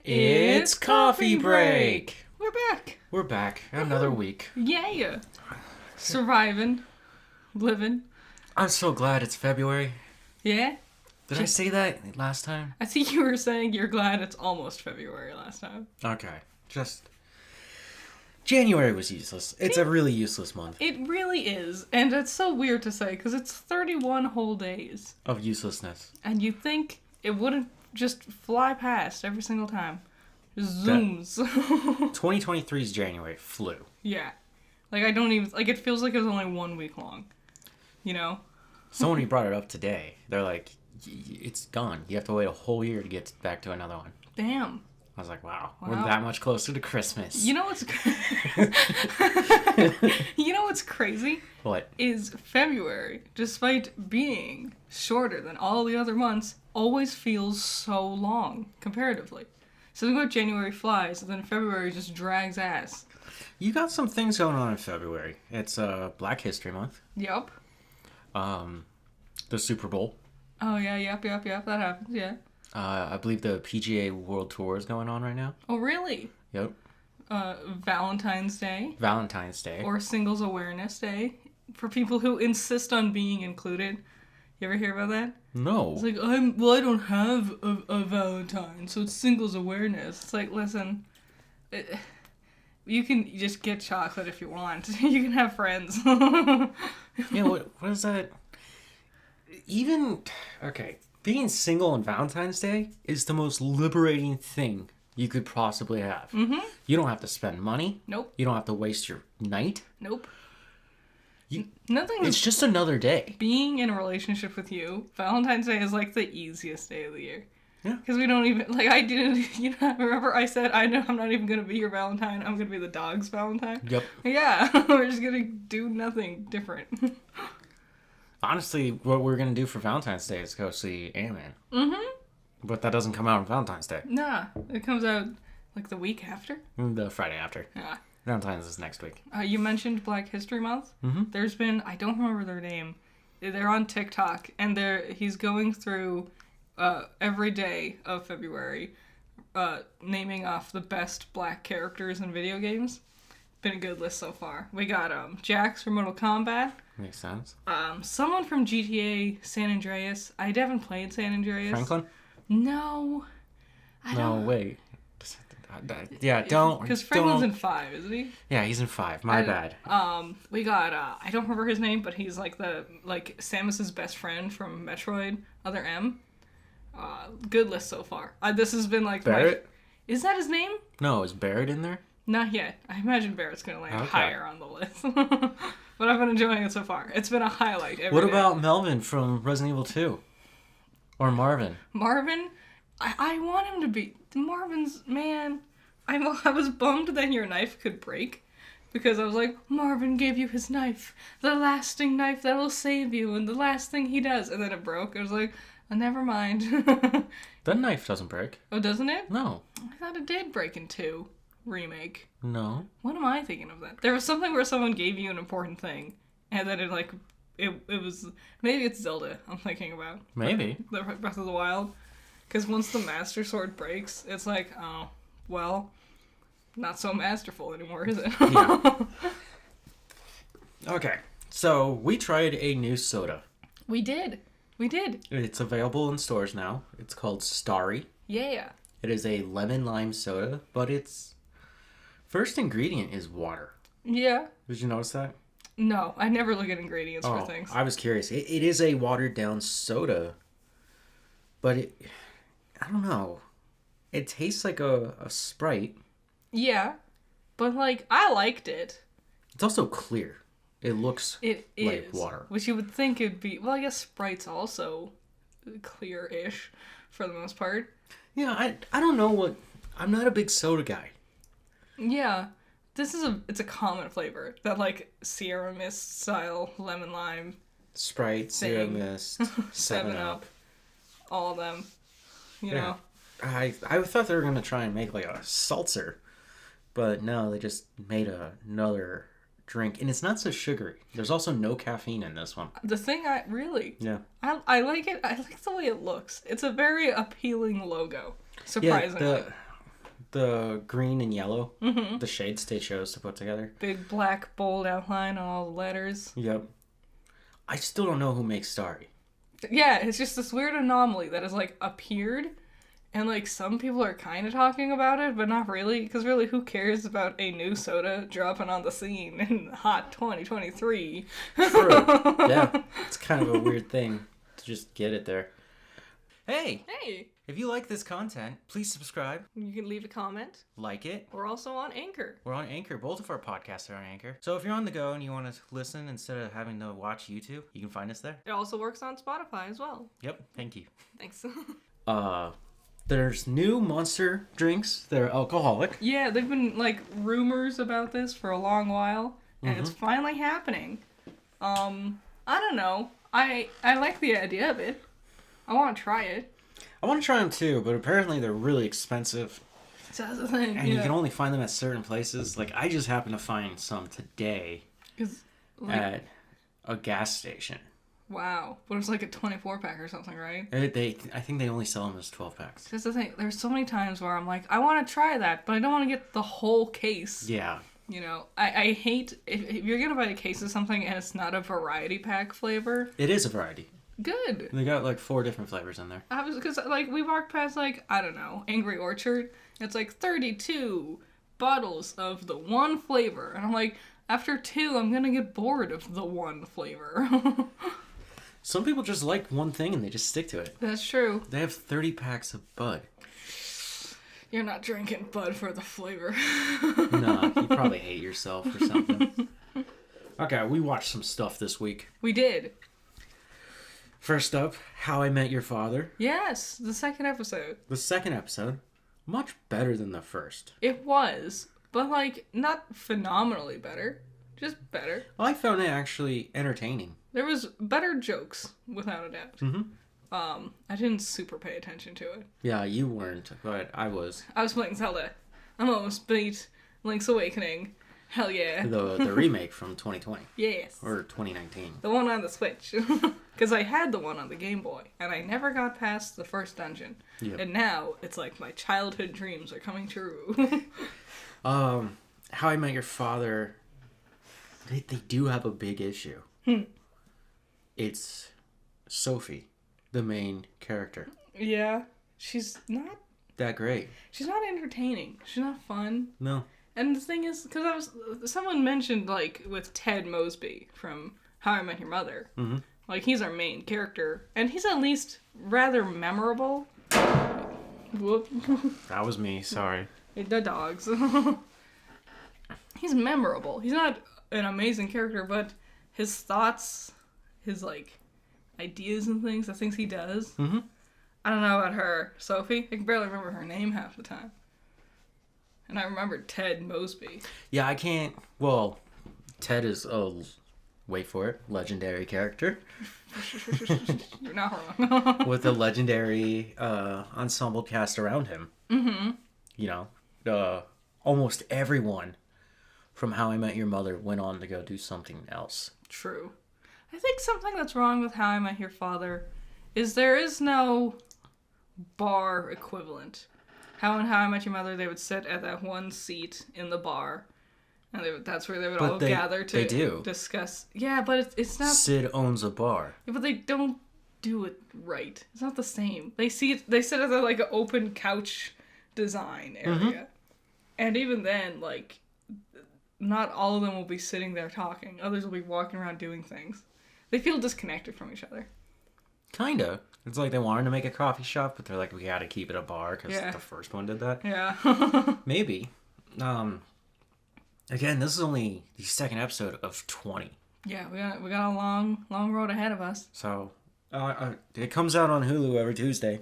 It's coffee break. We're back. We're back. Another week. Yeah. Surviving. Living. I'm so glad it's February. Yeah? Did I say that last time? I think you were saying you're glad it's almost February last time. Okay. January was useless. It's a really useless month. It really is. And it's so weird to say because it's 31 whole days. Of uselessness. And you'd think it wouldn't just fly past every single time. Just zooms. 2023's January flew. Yeah. Like, I don't even... Like, it feels like it was only 1 week long. You know? Somebody brought it up today. They're like, it's gone. You have to wait a whole year to get back to another one. Damn. I was like, wow. We're that much closer to Christmas. You know what's... You know what's crazy? What? Is February, despite being shorter than all the other months, always feels so long, comparatively. So think about January flies, and then February just drags ass. You got some things going on in February. It's Black History Month. Yep. The Super Bowl. Oh, yeah, yep, that happens, yeah. I believe the PGA World Tour is going on right now. Oh, really? Yep. Valentine's Day. Valentine's Day. Or Singles Awareness Day. For people who insist on being included. You ever hear about that? No. It's like, I don't have a Valentine, so it's Singles Awareness. It's like, listen, you can just get chocolate if you want. You can have friends. Yeah, what is that? Okay, being single on Valentine's Day is the most liberating thing you could possibly have. Mm-hmm. You don't have to spend money. Nope. You don't have to waste your night. Nope. Nothing. It's just another day. Being in a relationship with you, Valentine's Day is like the easiest day of the year. Yeah. Because we don't even, like, I didn't, remember I said, I'm not even going to be your Valentine, I'm going to be the dog's Valentine? Yep. Yeah, we're just going to do nothing different. Honestly, what we're going to do for Valentine's Day is go see Ant-Man. Mm-hmm. But that doesn't come out on Valentine's Day. Nah, it comes out, like, the week after? The Friday after. Yeah. Valentine's is next week. You mentioned Black History Month. Mm-hmm. There's been, I don't remember their name. They're on TikTok, and he's going through every day of February, naming off the best black characters in video games. Been a good list so far. We got Jax from Mortal Kombat. Makes sense. Someone from GTA San Andreas. I haven't played San Andreas. Franklin? No. No, wait. Yeah, don't. Because Franklin's in 5, isn't he? Yeah, he's in 5. My bad. We got, I don't remember his name, but he's like Samus's best friend from Metroid, Other M. Good list so far. This has been like Barrett? Is that his name? No, is Barrett in there? Not yet. I imagine Barrett's gonna land higher on the list. But I've been enjoying it so far. It's been a highlight every day. About Melvin from Resident Evil 2? Or Marvin? Marvin? I want him to be... Marvin's... Man... I was bummed that your knife could break. Because I was like, Marvin gave you his knife. The lasting knife that will save you. And the last thing he does. And then it broke. I was like, oh, never mind. That knife doesn't break. Oh, doesn't it? No. I thought it did break in 2. Remake. No. What am I thinking of then? There was something where someone gave you an important thing. And then it was... Maybe it's Zelda I'm thinking about. Maybe. The Breath of the Wild. Because once the Master Sword breaks, it's like, oh, well... Not so masterful anymore, is it? Yeah. Okay, so we tried a new soda. We did. It's available in stores now. It's called Starry. Yeah. It is a lemon lime soda, but its first ingredient is water. Yeah. Did you notice that? No, I never look at ingredients for things. I was curious. It is a watered down soda, but I don't know. It tastes like a Sprite. Yeah, but, like, I liked it. It's also clear. It looks like water. Which you would think it'd be... Well, I guess Sprite's also clear-ish, for the most part. Yeah, I don't know what... I'm not a big soda guy. Yeah, it's a common flavor. That, like, Sierra Mist style lemon lime. Sprite, Sierra Mist, 7-Up. All of them, you know. I thought they were going to try and make, like, a seltzer. But no, they just made another drink. And it's not so sugary. There's also no caffeine in this one. The thing Yeah. I like it. I like the way it looks. It's a very appealing logo. Surprisingly. Yeah, The green and yellow. Mm-hmm. The shades they chose to put together. Big black bold outline on all the letters. Yep. I still don't know who makes Starry. Yeah, it's just this weird anomaly that has, like, appeared. And, like, some people are kind of talking about it, but not really. Because, really, who cares about a new soda dropping on the scene in hot 2023? True. Yeah. It's kind of a weird thing to just get it there. Hey! If you like this content, please subscribe. You can leave a comment. Like it. We're also on Anchor. We're on Anchor. Both of our podcasts are on Anchor. So if you're on the go and you want to listen instead of having to watch YouTube, you can find us there. It also works on Spotify as well. Yep. Thank you. Thanks. There's new Monster drinks that are alcoholic. Yeah, they've been, like, rumors about this for a long while, and it's finally happening. I don't know. I like the idea of it. I want to try it. I want to try them too, but apparently they're really expensive. So that's the thing. And you can only find them at certain places. Like, I just happened to find some today at a gas station. Wow. But it's like a 24-pack or something, right? I think they only sell them as 12 packs. That's the thing. There's so many times where I'm like, I want to try that, but I don't want to get the whole case. Yeah. You know, I hate if you're going to buy a case of something and it's not a variety pack flavor. It is a variety. Good. They got like 4 different flavors in there. Because, like, we walked past, like, I don't know, Angry Orchard. It's like 32 bottles of the one flavor. And I'm like, after 2, I'm going to get bored of the one flavor. Some people just like one thing and they just stick to it. That's true. They have 30 packs of Bud. You're not drinking Bud for the flavor. Nah, you probably hate yourself or something. Okay, we watched some stuff this week. We did. First up, How I Met Your Father. Yes, the second episode. The second episode, much better than the first. It was, but, like, not phenomenally better. Just better. I found it actually entertaining. There was better jokes, without a doubt. Mm-hmm. I didn't super pay attention to it. Yeah, you weren't, but I was. I was playing Zelda. I'm almost beat Link's Awakening. Hell yeah. The remake from 2020. Yes. Or 2019. The one on the Switch. Because I had the one on the Game Boy, and I never got past the first dungeon. Yep. And now, it's like my childhood dreams are coming true. How I Met Your Father, they do have a big issue. It's Sophie, the main character. Yeah. She's not that great. She's not entertaining. She's not fun. No. And the thing is, because someone mentioned, like, with Ted Mosby from How I Met Your Mother. Mm-hmm. Like, he's our main character, and he's at least rather memorable. Whoop. That was me, sorry. The dogs. He's memorable. He's not an amazing character, but his thoughts, his, like, ideas and things, the things he does. Mm-hmm. I don't know about her, Sophie. I can barely remember her name half the time. And I remembered Ted Mosby. Yeah, I can't... Well, Ted is wait for it, legendary character. You're not wrong. With a legendary ensemble cast around him. Mm-hmm. You know, almost everyone from How I Met Your Mother went on to go do something else. True. I think something that's wrong with How I Met Your Father is there is no bar equivalent. How I Met Your Mother, they would sit at that one seat in the bar. And that's where they would all gather to discuss. Yeah, but it's not... Sid owns a bar. Yeah, but they don't do it right. It's not the same. They sit at the, like, an open couch design area. Mm-hmm. And even then, like, not all of them will be sitting there talking. Others will be walking around doing things. They feel disconnected from each other. Kinda. It's like they wanted to make a coffee shop, but they're like, we gotta keep it a bar because the first one did that. Yeah. Maybe. Again, this is only the second episode of 20. Yeah, we got a long road ahead of us. So, it comes out on Hulu every Tuesday.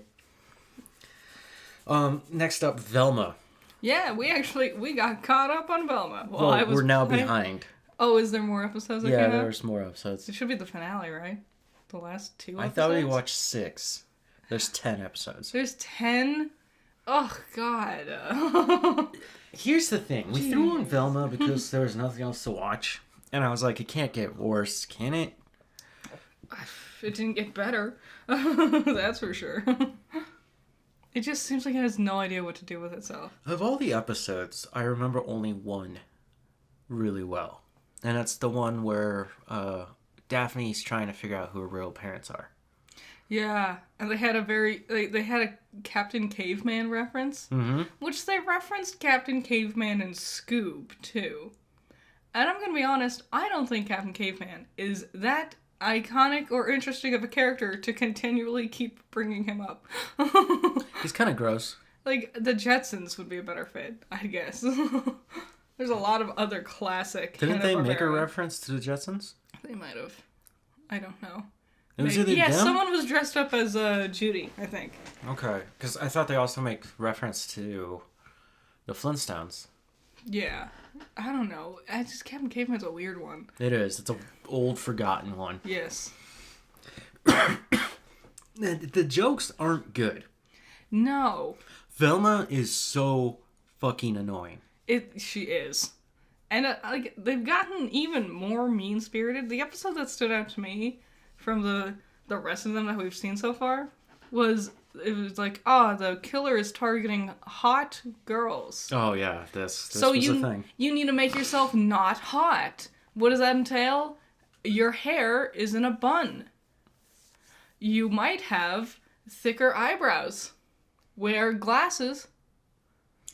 Next up, Velma. Yeah, we got caught up on Velma. Well, we're now behind. Oh, is there more episodes? Yeah, there's more episodes. It should be the finale, right? The last 2 episodes? I thought we watched 6. There's 10 episodes. There's 10? Oh, God. Here's the thing. We threw on Velma because there was nothing else to watch. And I was like, it can't get worse, can it? It didn't get better. That's for sure. It just seems like it has no idea what to do with itself. Of all the episodes, I remember only one really well. And that's the one where Daphne's trying to figure out who her real parents are. Yeah, and they had a Captain Caveman reference, which they referenced Captain Caveman in Scoob, too. And I'm gonna be honest, I don't think Captain Caveman is that iconic or interesting of a character to continually keep bringing him up. He's kind of gross. Like, the Jetsons would be a better fit, I guess. There's a lot of other classic Didn't they make a Hanna-Barbera. reference to the Jetsons? They might have. I don't know. It was either yeah, them? someone was dressed up as Judy, I think. Okay, because I thought they also make reference to the Flintstones. Yeah. I don't know. Captain Caveman's a weird one. It is. It's an old, forgotten one. Yes. The jokes aren't good. No. Velma is so fucking annoying. She is. And like they've gotten even more mean-spirited. The episode that stood out to me from the rest of them that we've seen so far was like, the killer is targeting hot girls. Oh yeah, this so was a thing. You need to make yourself not hot. What does that entail? Your hair is in a bun. You might have thicker eyebrows. Wear glasses.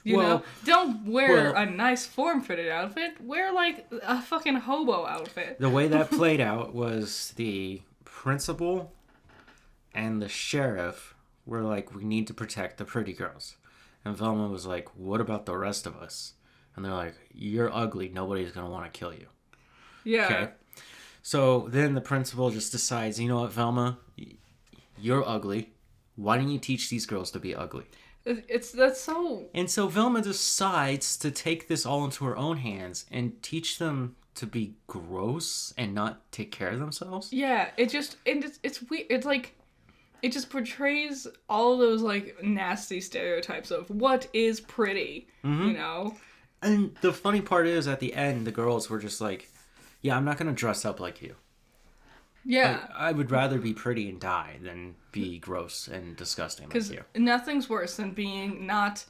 You know? Don't wear a nice form-fitted outfit. Wear, like, a fucking hobo outfit. The way that played out was the principal and the sheriff were like, we need to protect the pretty girls. And Velma was like, what about the rest of us? And they're like, you're ugly. Nobody's going to want to kill you. Yeah. Okay. So then the principal just decides, you know what, Velma? You're ugly. Why don't you teach these girls to be ugly? That's so... And so Velma decides to take this all into her own hands and teach them to be gross and not take care of themselves. Yeah, it's weird. It's like, it just portrays all those, like, nasty stereotypes of what is pretty, you know? And the funny part is, at the end, the girls were just like, yeah, I'm not going to dress up like you. Yeah. Like, I would rather be pretty and die than be gross and disgusting like you. Because nothing's worse than being not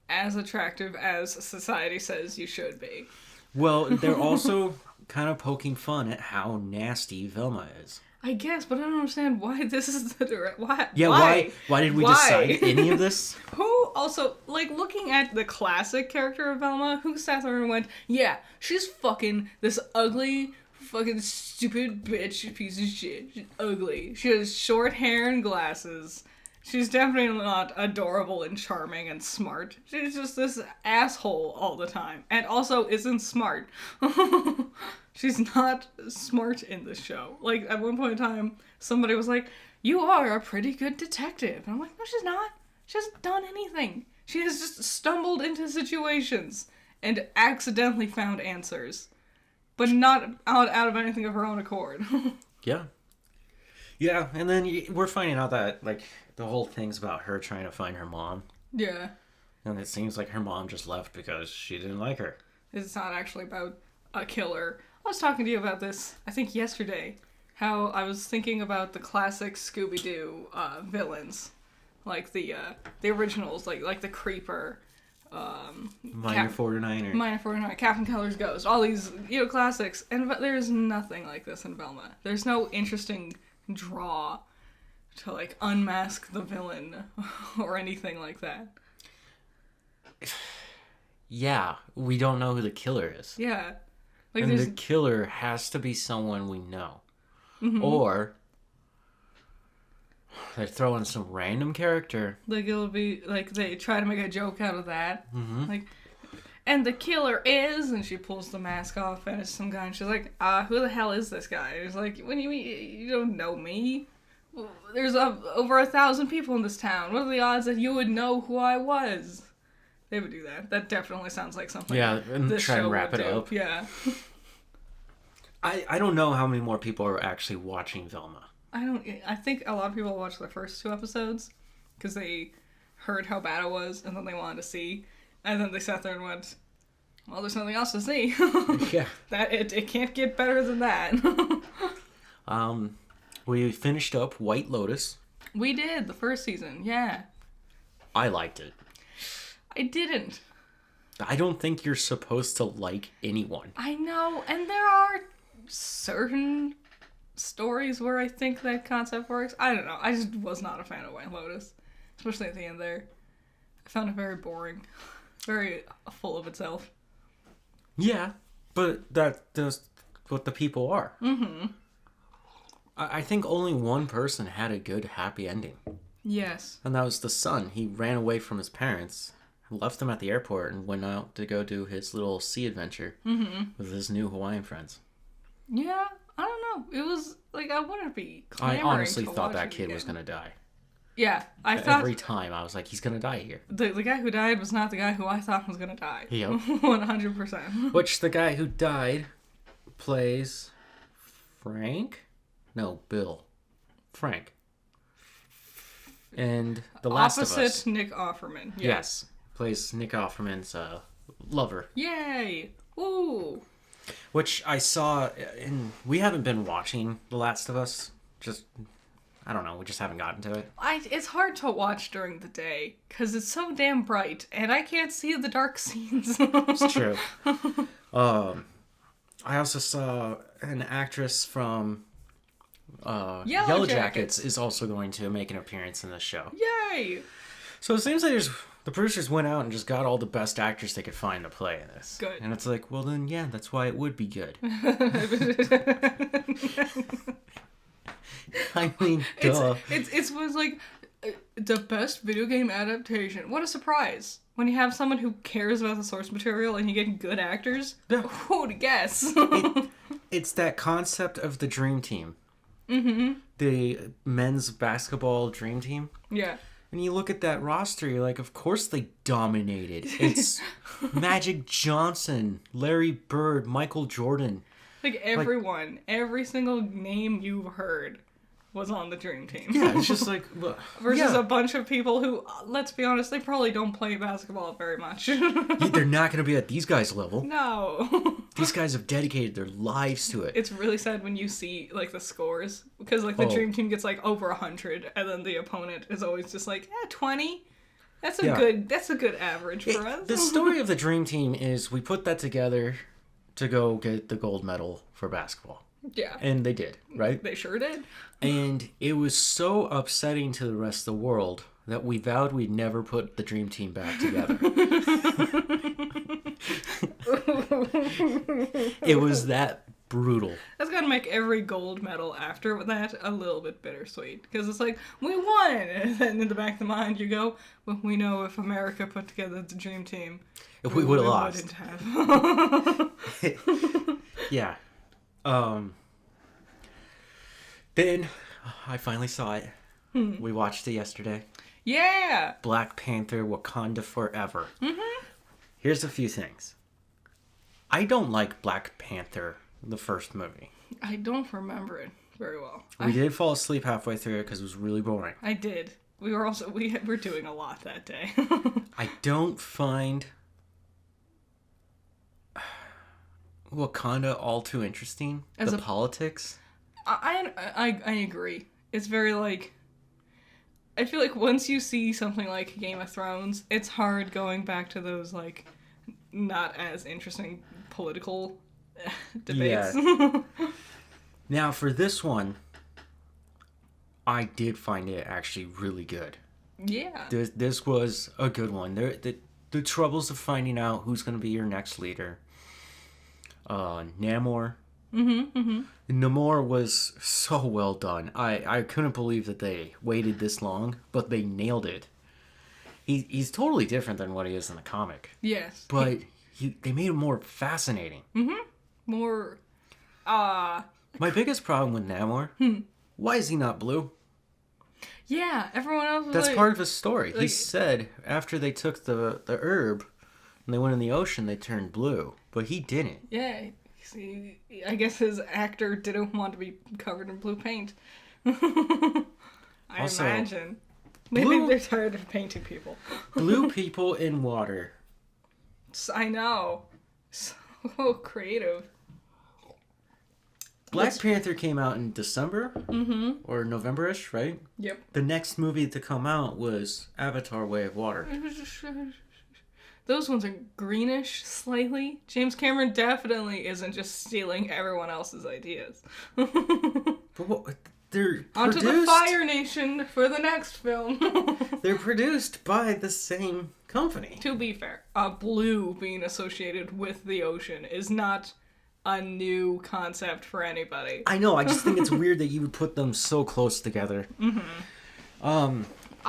as attractive as society says you should be. Well, they're also kind of poking fun at how nasty Velma is. I guess, but I don't understand why this is the direct... Why? Yeah, why did we decide any of this? Who also, like, looking at the classic character of Velma, who sat there and went, yeah, she's fucking this ugly... fucking stupid bitch, piece of shit. She's ugly. She has short hair and glasses. She's definitely not adorable and charming and smart. She's just this asshole all the time. And also isn't smart. She's not smart in this show. Like, at one point in time, somebody was like, you are a pretty good detective. And I'm like, no, she's not. She hasn't done anything. She has just stumbled into situations and accidentally found answers. But not out of anything of her own accord. Yeah. Yeah, and then we're finding out that, like, the whole thing's about her trying to find her mom. Yeah. And it seems like her mom just left because she didn't like her. It's not actually about a killer. I was talking to you about this, I think yesterday, how I was thinking about the classic Scooby-Doo villains. Like the originals, like the Creeper, Minor 49er, Captain Keller's Ghost, all these, classics, but there's nothing like this in Velma. There's no interesting draw to, like, unmask the villain or anything like that. Yeah, we don't know who the killer is. Yeah. Like, and the killer has to be someone we know. Mm-hmm. Or they throw in some random character. Like, it'll be, like, they try to make a joke out of that. Mm-hmm. Like, and the killer is, and she pulls the mask off, and it's some guy, and she's like, who the hell is this guy? And he's like, what do you mean, you don't know me? There's over 1,000 people in this town. What are the odds that you would know who I was? They would do that. That definitely sounds like something. Yeah, and this try and show wrap would it do. up. Yeah. I don't know how many more people are actually watching Velma. I think a lot of people watched the first 2 episodes because they heard how bad it was and then they wanted to see. And then they sat there and went, well, there's nothing else to see. Yeah. It can't get better than that. We finished up White Lotus. We did, the first season, yeah. I liked it. I didn't. I don't think you're supposed to like anyone. I know, and there are certain stories where I think that concept works. I don't know. I just was not a fan of White Lotus, especially at the end there. I found it very boring, very full of itself. Yeah, but that's what the people are. Mm-hmm. I think only one person had a good, happy ending. Yes. And that was the son. He ran away from his parents, left them at the airport, and went out to go do his little sea adventure with his new Hawaiian friends. Yeah, I don't know. It was like I wouldn't be. I honestly thought that kid was gonna die. Yeah, I thought every time I was like, he's gonna die here. the guy who died was not the guy who I thought was gonna die. Yep. 100%. Which the guy who died plays Frank? No, Bill. Frank. And The Last of Us. Opposite Nick Offerman. Yeah. Yes. Plays Nick Offerman's lover. Yay! Woo! Which I saw, and we haven't been watching The Last of Us. Just, I don't know, we just haven't gotten to it. It's hard to watch during the day because it's so damn bright, and I can't see the dark scenes. It's true. I also saw an actress from Yellow Jackets is also going to make an appearance in this show. Yay! So it seems like the producers went out and just got all the best actors they could find to play in this. Good. And it's like, well then, yeah, that's why it would be good. I mean, duh. It was like the best video game adaptation. What a surprise. When you have someone who cares about the source material and you get good actors, Yeah. who'd guess? It's that concept of the dream team. Mm-hmm. The men's basketball dream team. Yeah. And you look at that roster, you're like, of course they dominated. It's Magic Johnson, Larry Bird, Michael Jordan. Like everyone, every single name you've heard was on the dream team. Yeah, it's just like... Versus yeah. a bunch of people who, let's be honest, they probably don't play basketball very much. They're not going to be at these guys' level. No. These guys have dedicated their lives to it. It's really sad when you see, like, the scores. Because, like, the dream team gets, like, over 100, and then the opponent is always just like, 20. That's a good average for us. The story of the dream team is we put that together to go get the gold medal for basketball. Yeah. And they did, right? They sure did. And it was so upsetting to the rest of the world that we vowed we'd never put the dream team back together. It was that brutal. That's gotta make every gold medal after that a little bit bittersweet. Because it's like, we won! And then in the back of the mind you go, well, we know if America put together the dream team, If we would have lost. Wouldn't have. Yeah. Then I finally saw it. We watched it yesterday. Yeah! Black Panther Wakanda Forever. Mm-hmm. Here's a few things. I don't like Black Panther, the first movie. I don't remember it very well. We did fall asleep halfway through it because it was really boring. I did. We were doing a lot that day. I don't find Wakanda all too interesting. As the a- politics. I agree. It's very like, I feel like once you see something like Game of Thrones, it's hard going back to those like not as interesting political debates. Yeah. Now for this one, I did find it actually really good. Yeah. This was a good one. The troubles of finding out who's going to be your next leader. Namor. Namor was so well done. I couldn't believe that they waited this long, but they nailed it. He's totally different than what he is in the comic. Yes. But they made him more fascinating. More. My biggest problem with Namor, why is he not blue? Yeah, everyone else was That's like, part of his story. He like- said after they took the herb and they went in the ocean, they turned blue. But he didn't. Yeah. See, I guess his actor didn't want to be covered in blue paint. Also, imagine. Maybe blue- they're tired of painting people. Blue people in water. I know. So creative. Black Panther came out in December or November-ish, right? Yep. The next movie to come out was Avatar: Way of Water. Those ones are greenish slightly. James Cameron definitely isn't just stealing everyone else's ideas. But what, they're Onto produced, the Fire Nation for the next film. they're produced by the same company. To be fair, blue being associated with the ocean is not a new concept for anybody. I know. I just think it's weird that you would put them so close together.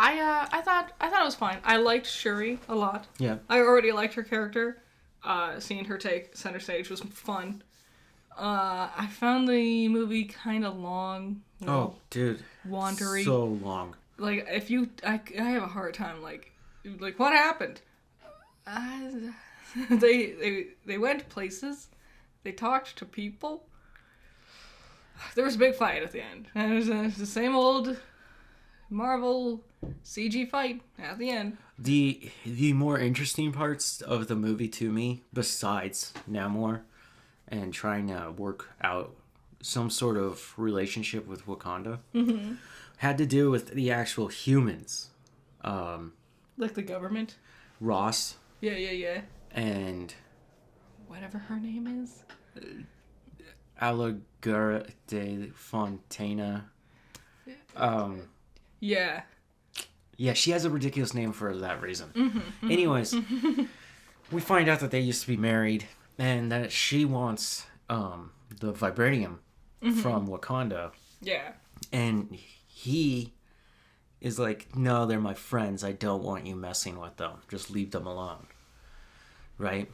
I thought it was fine. I liked Shuri a lot. Yeah. I already liked her character. Seeing her take center stage was fun. I found the movie kind of long. Oh, dude. Wandery. So long. Like, if you... I have a hard time, like what happened? They went places. They talked to people. There was a big fight at the end. And it was the same old Marvel CG fight at the end. The more interesting parts of the movie to me, besides Namor and trying to work out some sort of relationship with Wakanda, had to do with the actual humans. Like the government? Ross. Yeah. And... whatever her name is. Aligura de Fontana. Yeah. Yeah, she has a ridiculous name for that reason. Anyways, we find out that they used to be married and that she wants the vibranium from Wakanda. Yeah. And he is like, no, they're my friends. I don't want you messing with them. Just leave them alone. Right?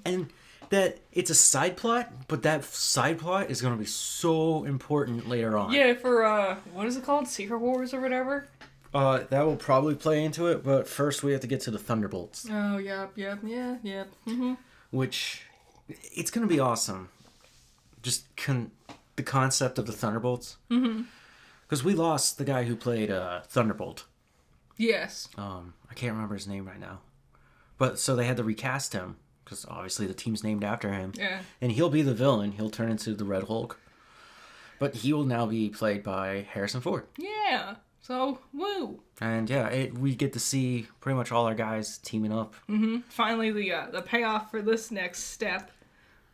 And that it's a side plot, but that side plot is going to be so important later on. Yeah, for, what is it called? Secret Wars or whatever? That will probably play into it, but first we have to get to the Thunderbolts. Oh, yep. Which, it's going to be awesome. Just the concept of the Thunderbolts. Because we lost the guy who played Thunderbolt. Yes. I can't remember his name right now. But, so they had to recast him. Because obviously the team's named after him. Yeah. And he'll be the villain. He'll turn into the Red Hulk. But he will now be played by Harrison Ford. Yeah. So, woo. And yeah, we get to see pretty much all our guys teaming up. Finally, the payoff for this next step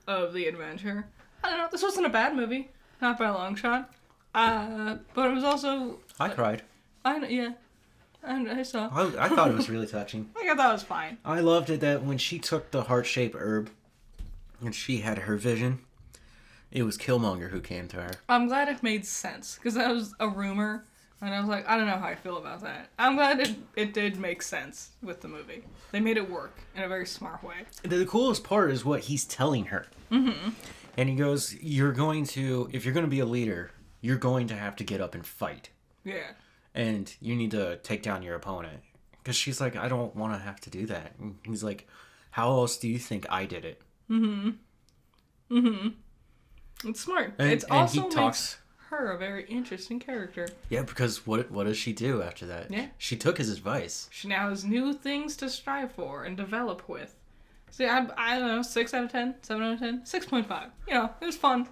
of the adventure. I don't know. This wasn't a bad movie. Not by a long shot. But it was also... I cried. Yeah. I saw. I thought it was really touching. I thought it was fine. I loved it that when she took the heart-shaped herb and she had her vision, it was Killmonger who came to her. I'm glad it made sense, because that was a rumor, and I was like, I don't know how I feel about that. I'm glad it did make sense with the movie. They made it work in a very smart way. The coolest part is what he's telling her. And he goes, if you're going to be a leader, you're going to have to get up and fight. Yeah. And you need to take down your opponent. Because she's like, I don't want to have to do that. And he's like, how else do you think I did it? It's smart. And It also he talks... makes her a very interesting character. Yeah, because what does she do after that? Yeah. She took his advice. She now has new things to strive for and develop with. See, I don't know, 6 out of 10? 7 out of 10? 6.5. You know, it was fun.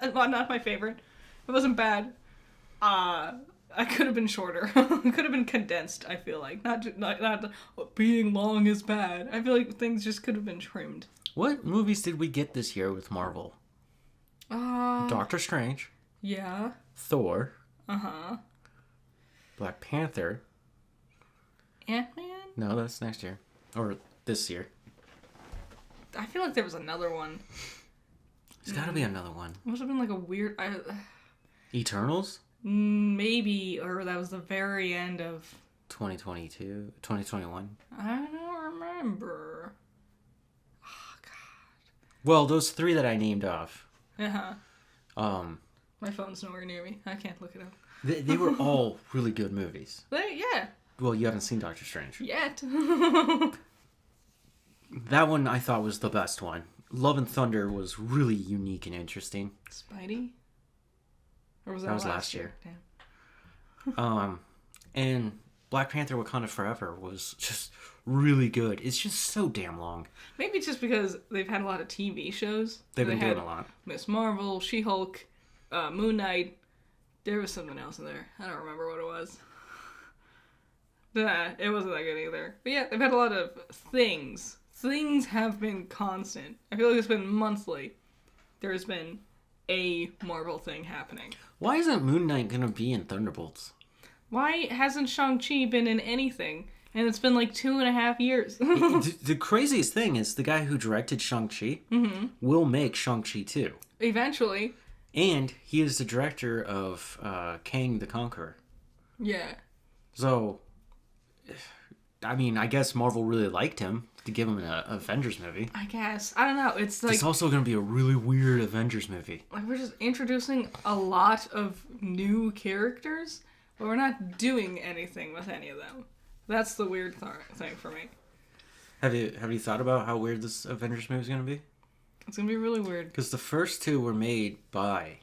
Not my favorite. It wasn't bad. I could have been shorter. It could have been condensed, I feel like. Not being long is bad. I feel like things just could have been trimmed. What movies did we get this year with Marvel? Doctor Strange. Yeah. Thor. Uh-huh. Black Panther. Ant-Man? No, that's next year. Or this year. I feel like there was another one. There's gotta be another one. It must have been like a weird... Eternals? Maybe, or that was the very end of... 2022? 2021? I don't remember. Oh, God. Well, those three that I named off. Uh-huh. My phone's nowhere near me. I can't look it up. They were all really good movies. Yeah. Well, you haven't seen Doctor Strange. Yet. That one I thought was the best one. Love and Thunder was really unique and interesting. Spidey? Or was that was last year? Damn. And Black Panther Wakanda Forever was just really good. It's just so damn long. Maybe just because they've had a lot of TV shows. They've been doing a lot. Miss Marvel, She-Hulk, Moon Knight. There was something else in there. I don't remember what it was. Nah, it wasn't that good either. But yeah, they've had a lot of things. Things have been constant. I feel like it's been monthly. There's been a Marvel thing happening. Why isn't Moon Knight gonna be in Thunderbolts? Why hasn't Shang-Chi been in anything? And it's been like 2.5 years. The craziest thing is the guy who directed Shang-Chi will make Shang-Chi 2. Eventually. And he is the director of Kang the Conqueror. Yeah. So, I mean, I guess Marvel really liked him to give him an Avengers movie. I guess. I don't know. It's like... It's also going to be a really weird Avengers movie. Like, we're just introducing a lot of new characters, but we're not doing anything with any of them. That's the weird thing for me. Have you thought about how weird this Avengers movie is going to be? It's going to be really weird. Because the first two were made by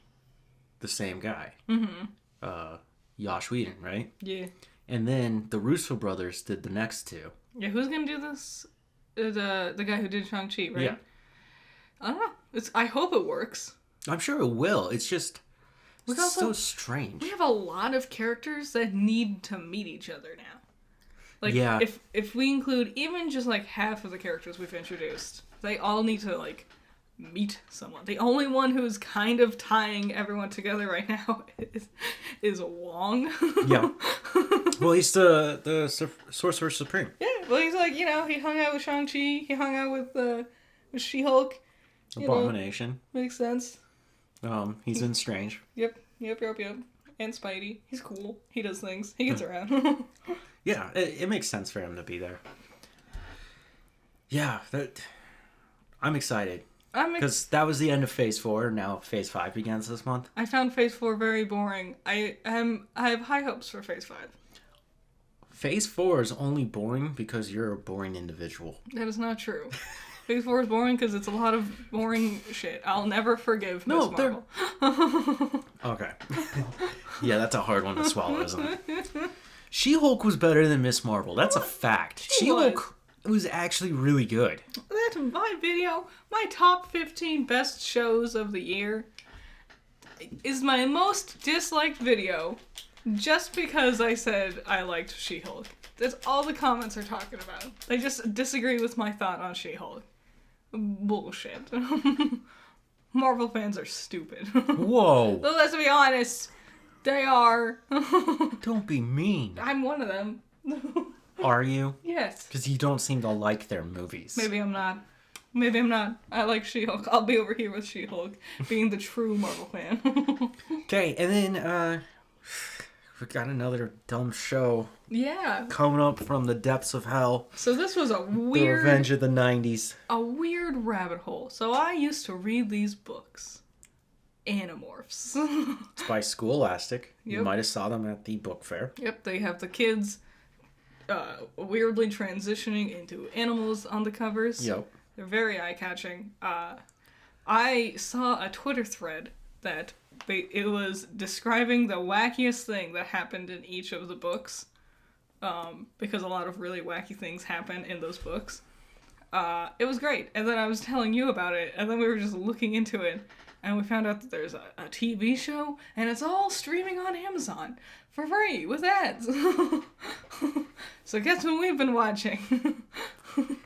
the same guy. Mm-hmm. Joss Whedon, right? Yeah. And then the Russo brothers did the next two. Yeah, who's going to do this? The guy who did Shang-Chi, right? Yeah. I don't know. I hope it works. I'm sure it will. It's just Also, so strange. We have a lot of characters that need to meet each other now. Like, yeah. if we include even just like half of the characters we've introduced, they all need to like meet someone. The only one who's kind of tying everyone together right now is Wong. Yeah. Well, he's the Sorcerer Supreme. Yeah. Well, he's like, he hung out with Shang-Chi. He hung out with She-Hulk. Abomination. Makes sense. He's in Strange. Yep. And Spidey. He's cool. He does things. He gets around. Yeah, it makes sense for him to be there. Yeah, I'm excited. Because that was the end of Phase 4. Now Phase 5 begins this month. I found Phase 4 very boring. I have high hopes for Phase 5. Phase 4 is only boring because you're a boring individual. That is not true. Phase 4 is boring because it's a lot of boring shit. I'll never forgive Miss Marvel. Okay. Yeah, that's a hard one to swallow, isn't it? She-Hulk was better than Miss Marvel. That's a fact. She-Hulk was actually really good. That's my video. My top 15 best shows of the year is my most disliked video just because I said I liked She-Hulk. That's all the comments are talking about. They just disagree with my thought on She-Hulk. Bullshit. Marvel fans are stupid. Whoa. So let's be honest. They are. Don't be mean. I'm one of them. Are you? Yes. Because you don't seem to like their movies. Maybe I'm not. I like She-Hulk. I'll be over here with She-Hulk, being the true Marvel fan. Okay, and then we got another dumb show. Yeah. Coming up from the depths of hell. So this was a weird... The Revenge of the 90s. A weird rabbit hole. So I used to read these books. Animorphs. It's by Scholastic. Yep. You might have saw them at the book fair. Yep, they have the kids weirdly transitioning into animals on the covers. Yep. They're very eye-catching. I saw a Twitter thread that it was describing the wackiest thing that happened in each of the books. Because a lot of really wacky things happen in those books. It was great. And then I was telling you about it, and then we were just looking into it. And we found out that there's a TV show, and it's all streaming on Amazon for free with ads. So guess what we've been watching?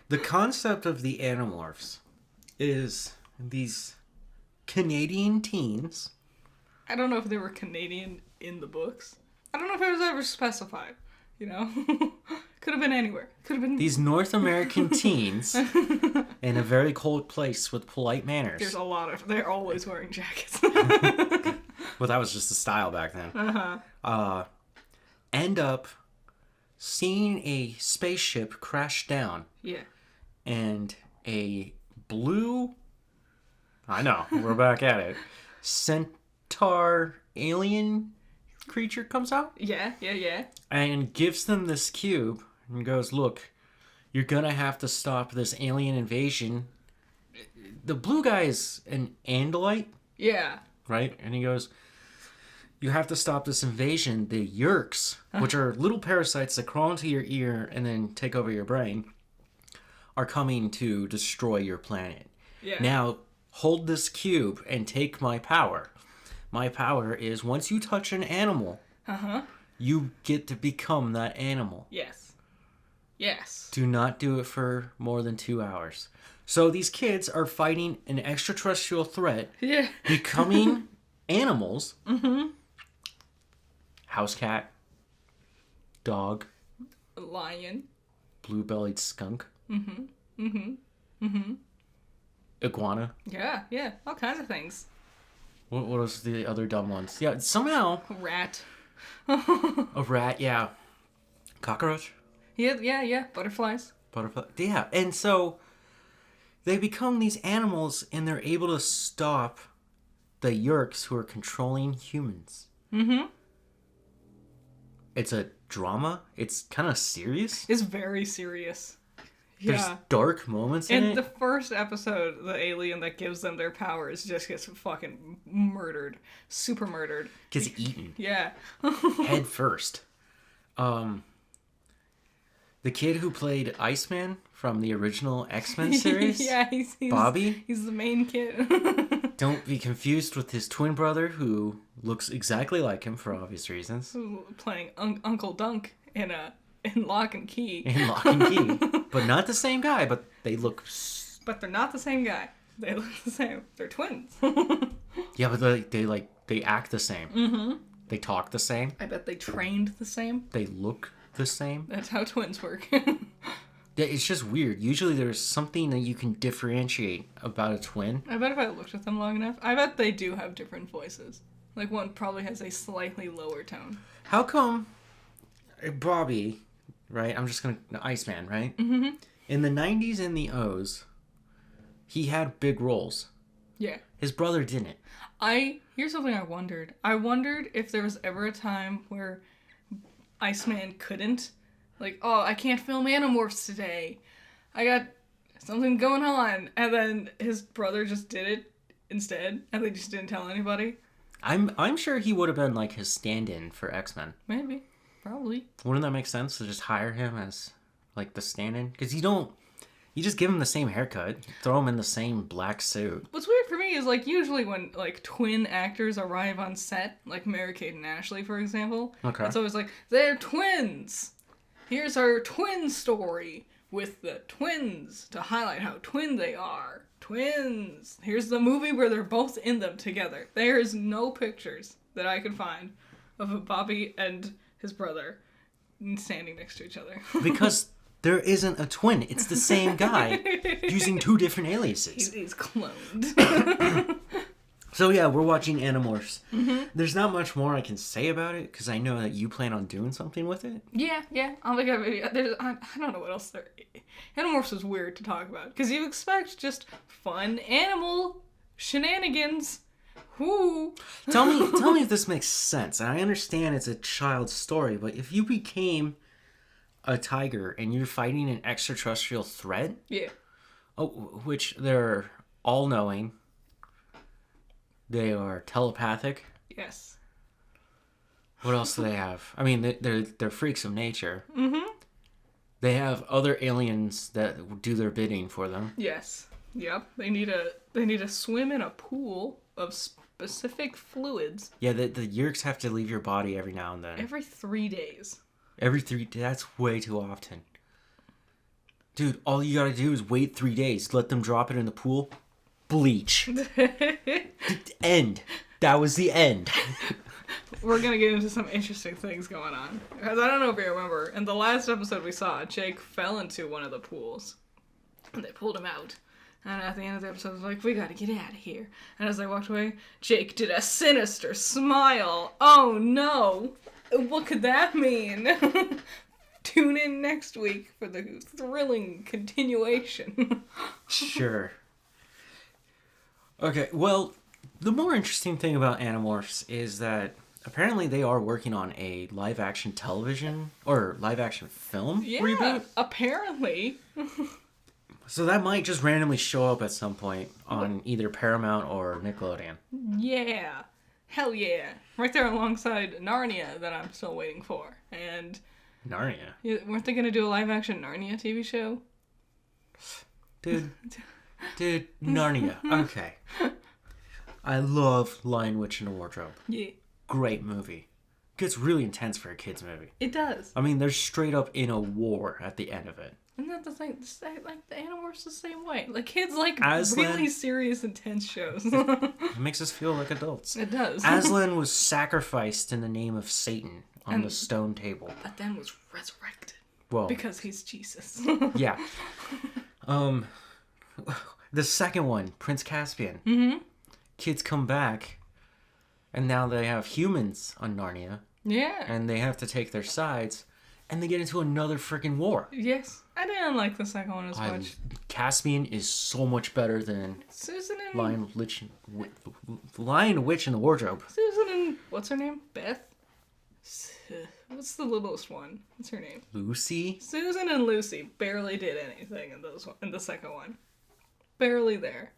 The concept of the Animorphs is these Canadian teens. I don't know if they were Canadian in the books. I don't know if it was ever specified. Could have been anywhere. Could have been these North American teens in a very cold place with polite manners. There's a lot of. They're always wearing jackets. Well, that was just the style back then. End up seeing a spaceship crash down. Yeah. And a blue. I know, we're back at it. Centaur alien creature comes out. Yeah. And gives them this cube and goes, look, you're gonna have to stop this alien invasion. The blue guy is an Andalite. Yeah. Right? And he goes, you have to stop this invasion. The Yerks, which are little parasites that crawl into your ear and then take over your brain, are coming to destroy your planet. Yeah. Now, hold this cube and take my power. my power is once you touch an animal, you get to become that animal. Yes. Yes. Do not do it for more than 2 hours. So these kids are fighting an extraterrestrial threat, Yeah. becoming animals. House cat, dog, Lion. blue-bellied skunk, iguana. Yeah, yeah. All kinds of things. What was the other dumb ones? Yeah, somehow Rat. a rat. Yeah, cockroach, Yeah. Butterflies. butterfly. Yeah, and so they become these animals, and they're able to stop the Yeerks who are controlling humans. It's a drama. It's kind of serious. It's very serious. There's Yeah. dark moments in In it. the first episode, the alien that gives them their powers just gets fucking murdered. Super murdered. Gets eaten Yeah. head first. The kid who played Iceman from the original X-Men series, Yeah, he's Bobby. He's the main kid. Don't be confused with his twin brother who looks exactly like him for obvious reasons. Playing Uncle Dunk in Lock and Key. In Lock and Key. But not the same guy, but they look... But they're not the same guy. They look the same. They're twins. Yeah, but they act the same. They talk the same. I bet they trained the same. They look the same. That's how twins work. Yeah, it's just weird. Usually there's something that you can differentiate about a twin. I bet if I looked at them long enough, I bet they do have different voices. Like one probably has a slightly lower tone. How come Bobby, right? I'm just gonna... Iceman, right? Mm-hmm. In the 90s and the O's, he had big roles. Yeah. His brother didn't. Here's something I wondered. I wondered if there was ever a time where Iceman couldn't. Like, oh, I can't film Animorphs today. I got something going on. And then his brother just did it instead. And they just didn't tell anybody. I'm sure he would have been like his stand-in for X-Men. Maybe. Probably. Wouldn't that make sense to just hire him as like the stand-in? Because you just give him the same haircut, throw him in the same black suit. What's weird for me is, like, usually when, like, twin actors arrive on set, like Mary-Kate and Ashley, for example, Okay. it's always like, they're twins! Here's our twin story with the twins to highlight how twin they are. Twins! Here's the movie where they're both in them together. There is no pictures that I could find of a Bobby and his brother standing next to each other. Because there isn't a twin. It's the same guy using two different aliases. He's cloned. So yeah, we're watching Animorphs. There's not much more I can say about it because I know that you plan on doing something with it. Yeah. I'll make a video. I don't know what else there. Animorphs is weird to talk about because you expect just fun animal shenanigans. Whoo! Tell me if this makes sense. And I understand it's a child's story, but if you became a tiger and you're fighting an extraterrestrial threat, Yeah. which they're all-knowing, they are telepathic. Yes. What else do they have? I mean, they're freaks of nature. Mm-hmm. They have other aliens that do their bidding for them. Yes. Yep. They need to swim in a pool of specific fluids Yeah, the Yeerks have to leave your body every now and then. every 3 days. Every 3 days. That's way too often. Dude, all you gotta do is wait 3 days. Let them drop it in the pool. Bleach. End. That was the end. We're gonna get into some interesting things going on. Because I don't know if you remember, in the last episode we saw, Jake fell into one of the pools. And they pulled him out. And at the end of the episode, I was like, we gotta get out of here. And as I walked away, Jake did a sinister smile. Oh no! What could that mean? Tune in next week for the thrilling continuation. Sure. Okay, well, the more interesting thing about Animorphs is that apparently they are working on a live-action television or live-action film reboot. Apparently. So that might just randomly show up at some point on either Paramount or Nickelodeon. Yeah. Hell yeah. Right there alongside Narnia that I'm still waiting for. And Narnia? weren't they going to do a live-action Narnia TV show? Dude, Narnia. Okay. I love Lion, Witch, and the Wardrobe. Yeah, Great movie. Gets really intense for a kids movie. it does. I mean, they're straight up in a war at the end of it. Isn't that the thing? Like the Animorphs the same way. Like kids like Aslan- really serious, intense shows. It makes us feel like adults. It does. Aslan was sacrificed in the name of Satan on the stone table. But then was resurrected Well, because he's Jesus. yeah. The second one, Prince Caspian. Mm-hmm. Kids come back, and now they have humans on Narnia, Yeah. and they have to take their sides, and they get into another freaking war. Yes. I didn't like the second one as much. Caspian is so much better than Susan and Lion, Witch, and the Wardrobe. Susan and what's her name? Beth. What's the littlest one? What's her name? Lucy? Susan and Lucy barely did anything in the second one. Barely there.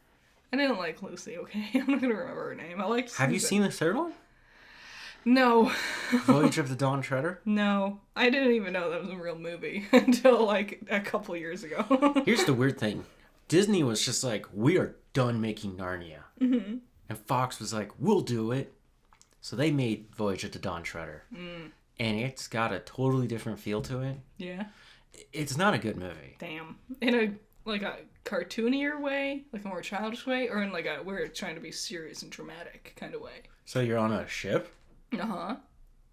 I didn't like Lucy. Okay, I'm not gonna remember her name. I liked. Susan. Have you seen the third one? No. Voyage of the Dawn Treader? No, I didn't even know that was a real movie until like a couple years ago. Here's the weird thing. Disney was just like, we are done making Narnia. Mm-hmm. And Fox was like, we'll do it. So they made Voyage of the Dawn Treader. Mm. And it's got a totally different feel to it. Yeah. It's not a good movie. Damn. In a cartoonier way, like a more childish way, or in like a where it's trying to be serious and dramatic kind of way. So you're on a ship? Uh-huh.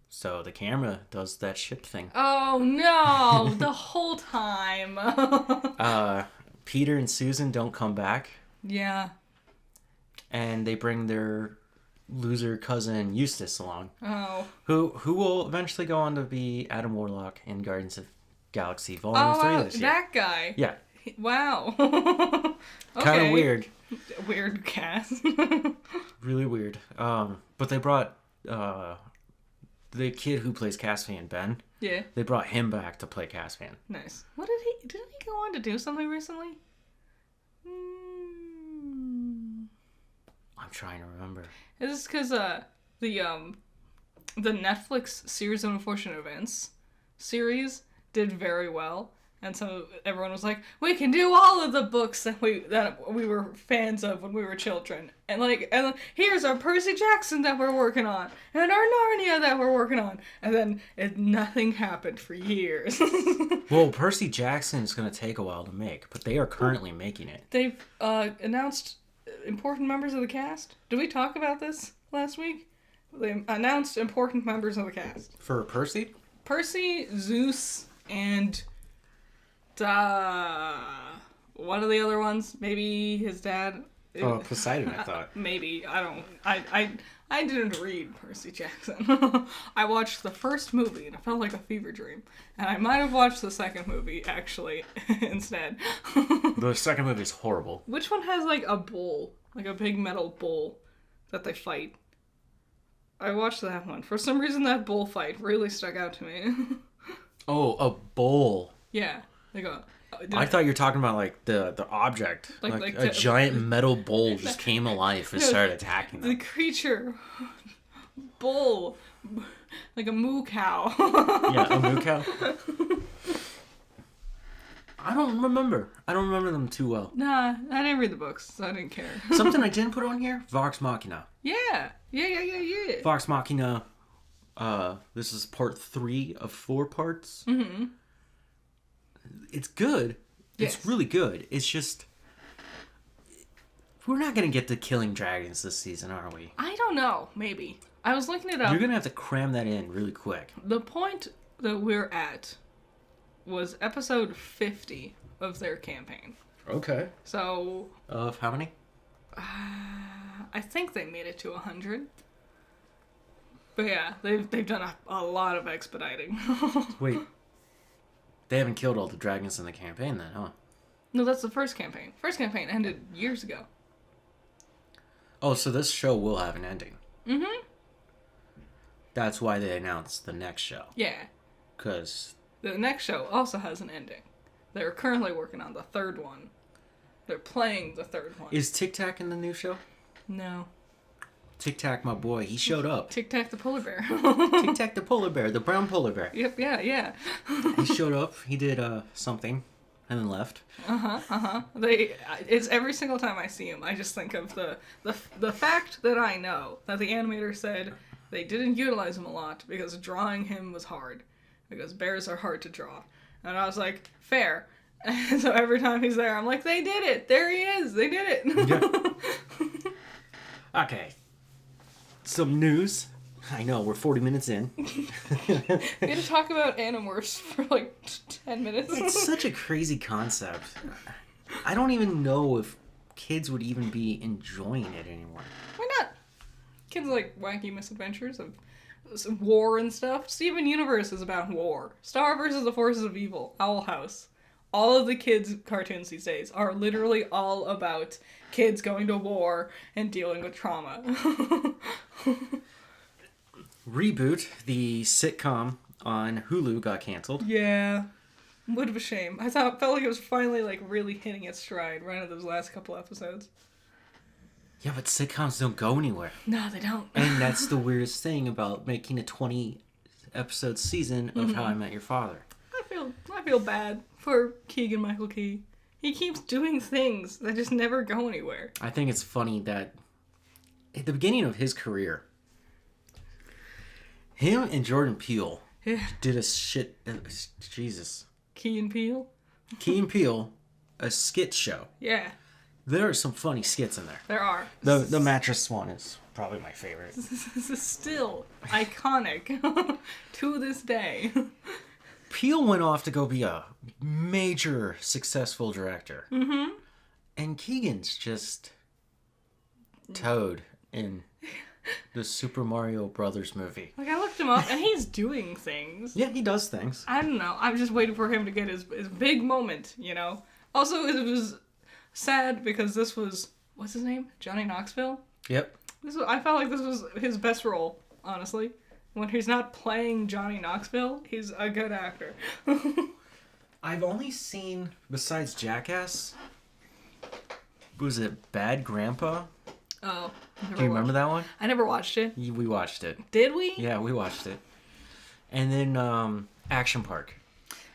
So the camera does that ship thing. Oh no, the whole time. Peter and Susan don't come back. Yeah. And they bring their loser cousin Eustace along. Oh. Who will eventually go on to be Adam Warlock in Guardians of Galaxy Volume 3 this year. That guy. Yeah. Wow. Kind of weird. Weird cast. Really weird. But they brought the kid who plays Caspian, Ben. Yeah. They brought him back to play Caspian. Nice. Didn't he go on to do something recently? I'm trying to remember. Is this because the Netflix series of unfortunate events series did very well, and so everyone was like, we can do all of the books that we were fans of when we were children, and here's our Percy Jackson that we're working on, and our Narnia that we're working on, and then nothing happened for years. Well, Percy Jackson is going to take a while to make, but they are currently making it. They've announced important members of the cast. Did we talk about this last week? They announced important members of the cast. For Percy? Percy, Zeus, and one of the other ones. Maybe his dad. Oh, Poseidon, I thought. Maybe. I don't. I didn't read Percy Jackson. I watched the first movie and it felt like a fever dream. And I might have watched the second movie, actually, instead. The second movie is horrible. Which one has, like, a bull? Like a big metal bull that they fight? I watched that one. For some reason, that bull fight really stuck out to me. Oh, a bull. Yeah. They go... I thought you were talking about, like, the object. Like a giant metal bull just came alive and started attacking them. The creature. Bull. Like a moo cow. Yeah, a moo cow. I don't remember them too well. Nah, I didn't read the books, so I didn't care. Something I didn't put on here? Vox Machina. Yeah. Vox Machina. This is part 3 of 4 parts. Mm-hmm. It's good. Yes. It's really good. It's just... We're not going to get to killing dragons this season, are we? I don't know. Maybe. I was looking it up. You're going to have to cram that in really quick. The point that we're at was episode 50 of their campaign. Okay. So... Of how many? I think they made it to 100. But yeah, they've done a lot of expediting. Wait. They haven't killed all the dragons in the campaign then, huh? No, that's the first campaign. First campaign ended years ago. Oh, so this show will have an ending. Mm-hmm. That's why they announced the next show. Yeah. Because... The next show also has an ending. They're currently working on the third one. They're playing the third one. Is Tic Tac in the new show? No. Tic Tac, my boy, he showed up. Tic Tac the polar bear. Tic Tac the polar bear, the brown polar bear. Yep, yeah. He showed up. He did something. and then left. It's every single time I see him, I just think of the fact that I know that the animator said they didn't utilize him a lot because drawing him was hard, because bears are hard to draw, and I was like, fair. And so every time he's there, I'm like, they did it. There he is. They did it. Yeah. Okay. Some news. I know, we're 40 minutes in. We had to talk about Animorphs for like 10 minutes. It's such a crazy concept. I don't even know if kids would even be enjoying it anymore. Why not? Kids like wacky misadventures of war and stuff. Steven Universe is about war. Star versus the Forces of Evil. Owl House. All of the kids' cartoons these days are literally all about kids going to war and dealing with trauma. Reboot, the sitcom on Hulu, got canceled. Yeah. What of a shame. I felt like it was finally like really hitting its stride right at those last couple episodes. Yeah, but sitcoms don't go anywhere. No, they don't. And that's the weirdest thing about making a 20-episode season of How I Met Your Father. I feel bad for Keegan-Michael Key. He keeps doing things that just never go anywhere. I think it's funny that at the beginning of his career, him and Jordan Peele did a shit... Jesus. Key and Peele? Key and Peele, a skit show. Yeah. There are some funny skits in there. There are. The mattress one is probably my favorite. This is still iconic to this day. Peele went off to go be a major successful director. Mm-hmm. And Keegan's just Toad in the Super Mario Brothers movie. Like, I looked him up, and he's doing things. Yeah, he does things. I don't know. I'm just waiting for him to get his big moment, you know? Also, it was sad because this was... What's his name? Johnny Knoxville? Yep. I felt like this was his best role, honestly. When he's not playing Johnny Knoxville, he's a good actor. I've only seen, besides Jackass, was it Bad Grandpa? Oh. Do you remember that one? I never watched it. We watched it. Did we? Yeah, we watched it. And then Action Park.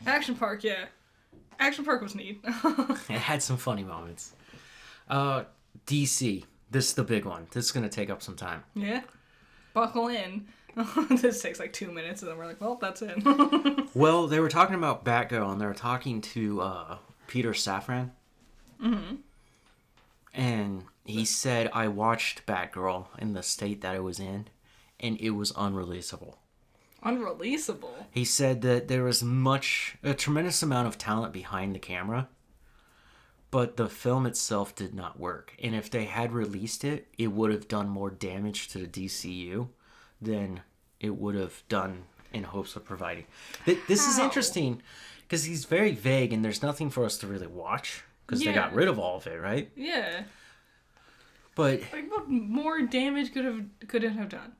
Action Park, yeah. Action Park was neat. It had some funny moments. DC. This is the big one. This is going to take up some time. Yeah. Buckle in. This takes like 2 minutes, and then we're like, well, that's it. Well, they were talking about Batgirl, and they were talking to Peter Safran. Mm-hmm. And he said, I watched Batgirl in the state that it was in, and it was unreleasable. Unreleasable? He said that there was a tremendous amount of talent behind the camera, but the film itself did not work. And if they had released it, it would have done more damage to the DCU than it would have done in hopes of providing. This is interesting because he's very vague and there's nothing for us to really watch because they got rid of all of it, right? Yeah. But like, what more damage could it have done?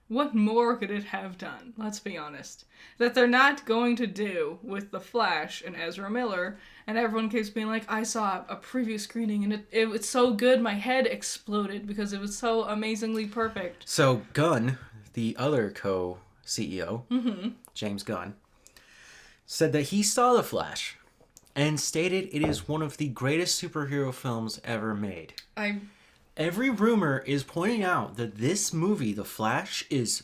What more could it have done? Let's be honest. That they're not going to do with The Flash and Ezra Miller, and everyone keeps being like, I saw a preview screening and it was so good my head exploded because it was so amazingly perfect. So Gunn, the other co-CEO, James Gunn, said that he saw The Flash and stated it is one of the greatest superhero films ever made. Every rumor is pointing out that this movie, The Flash, is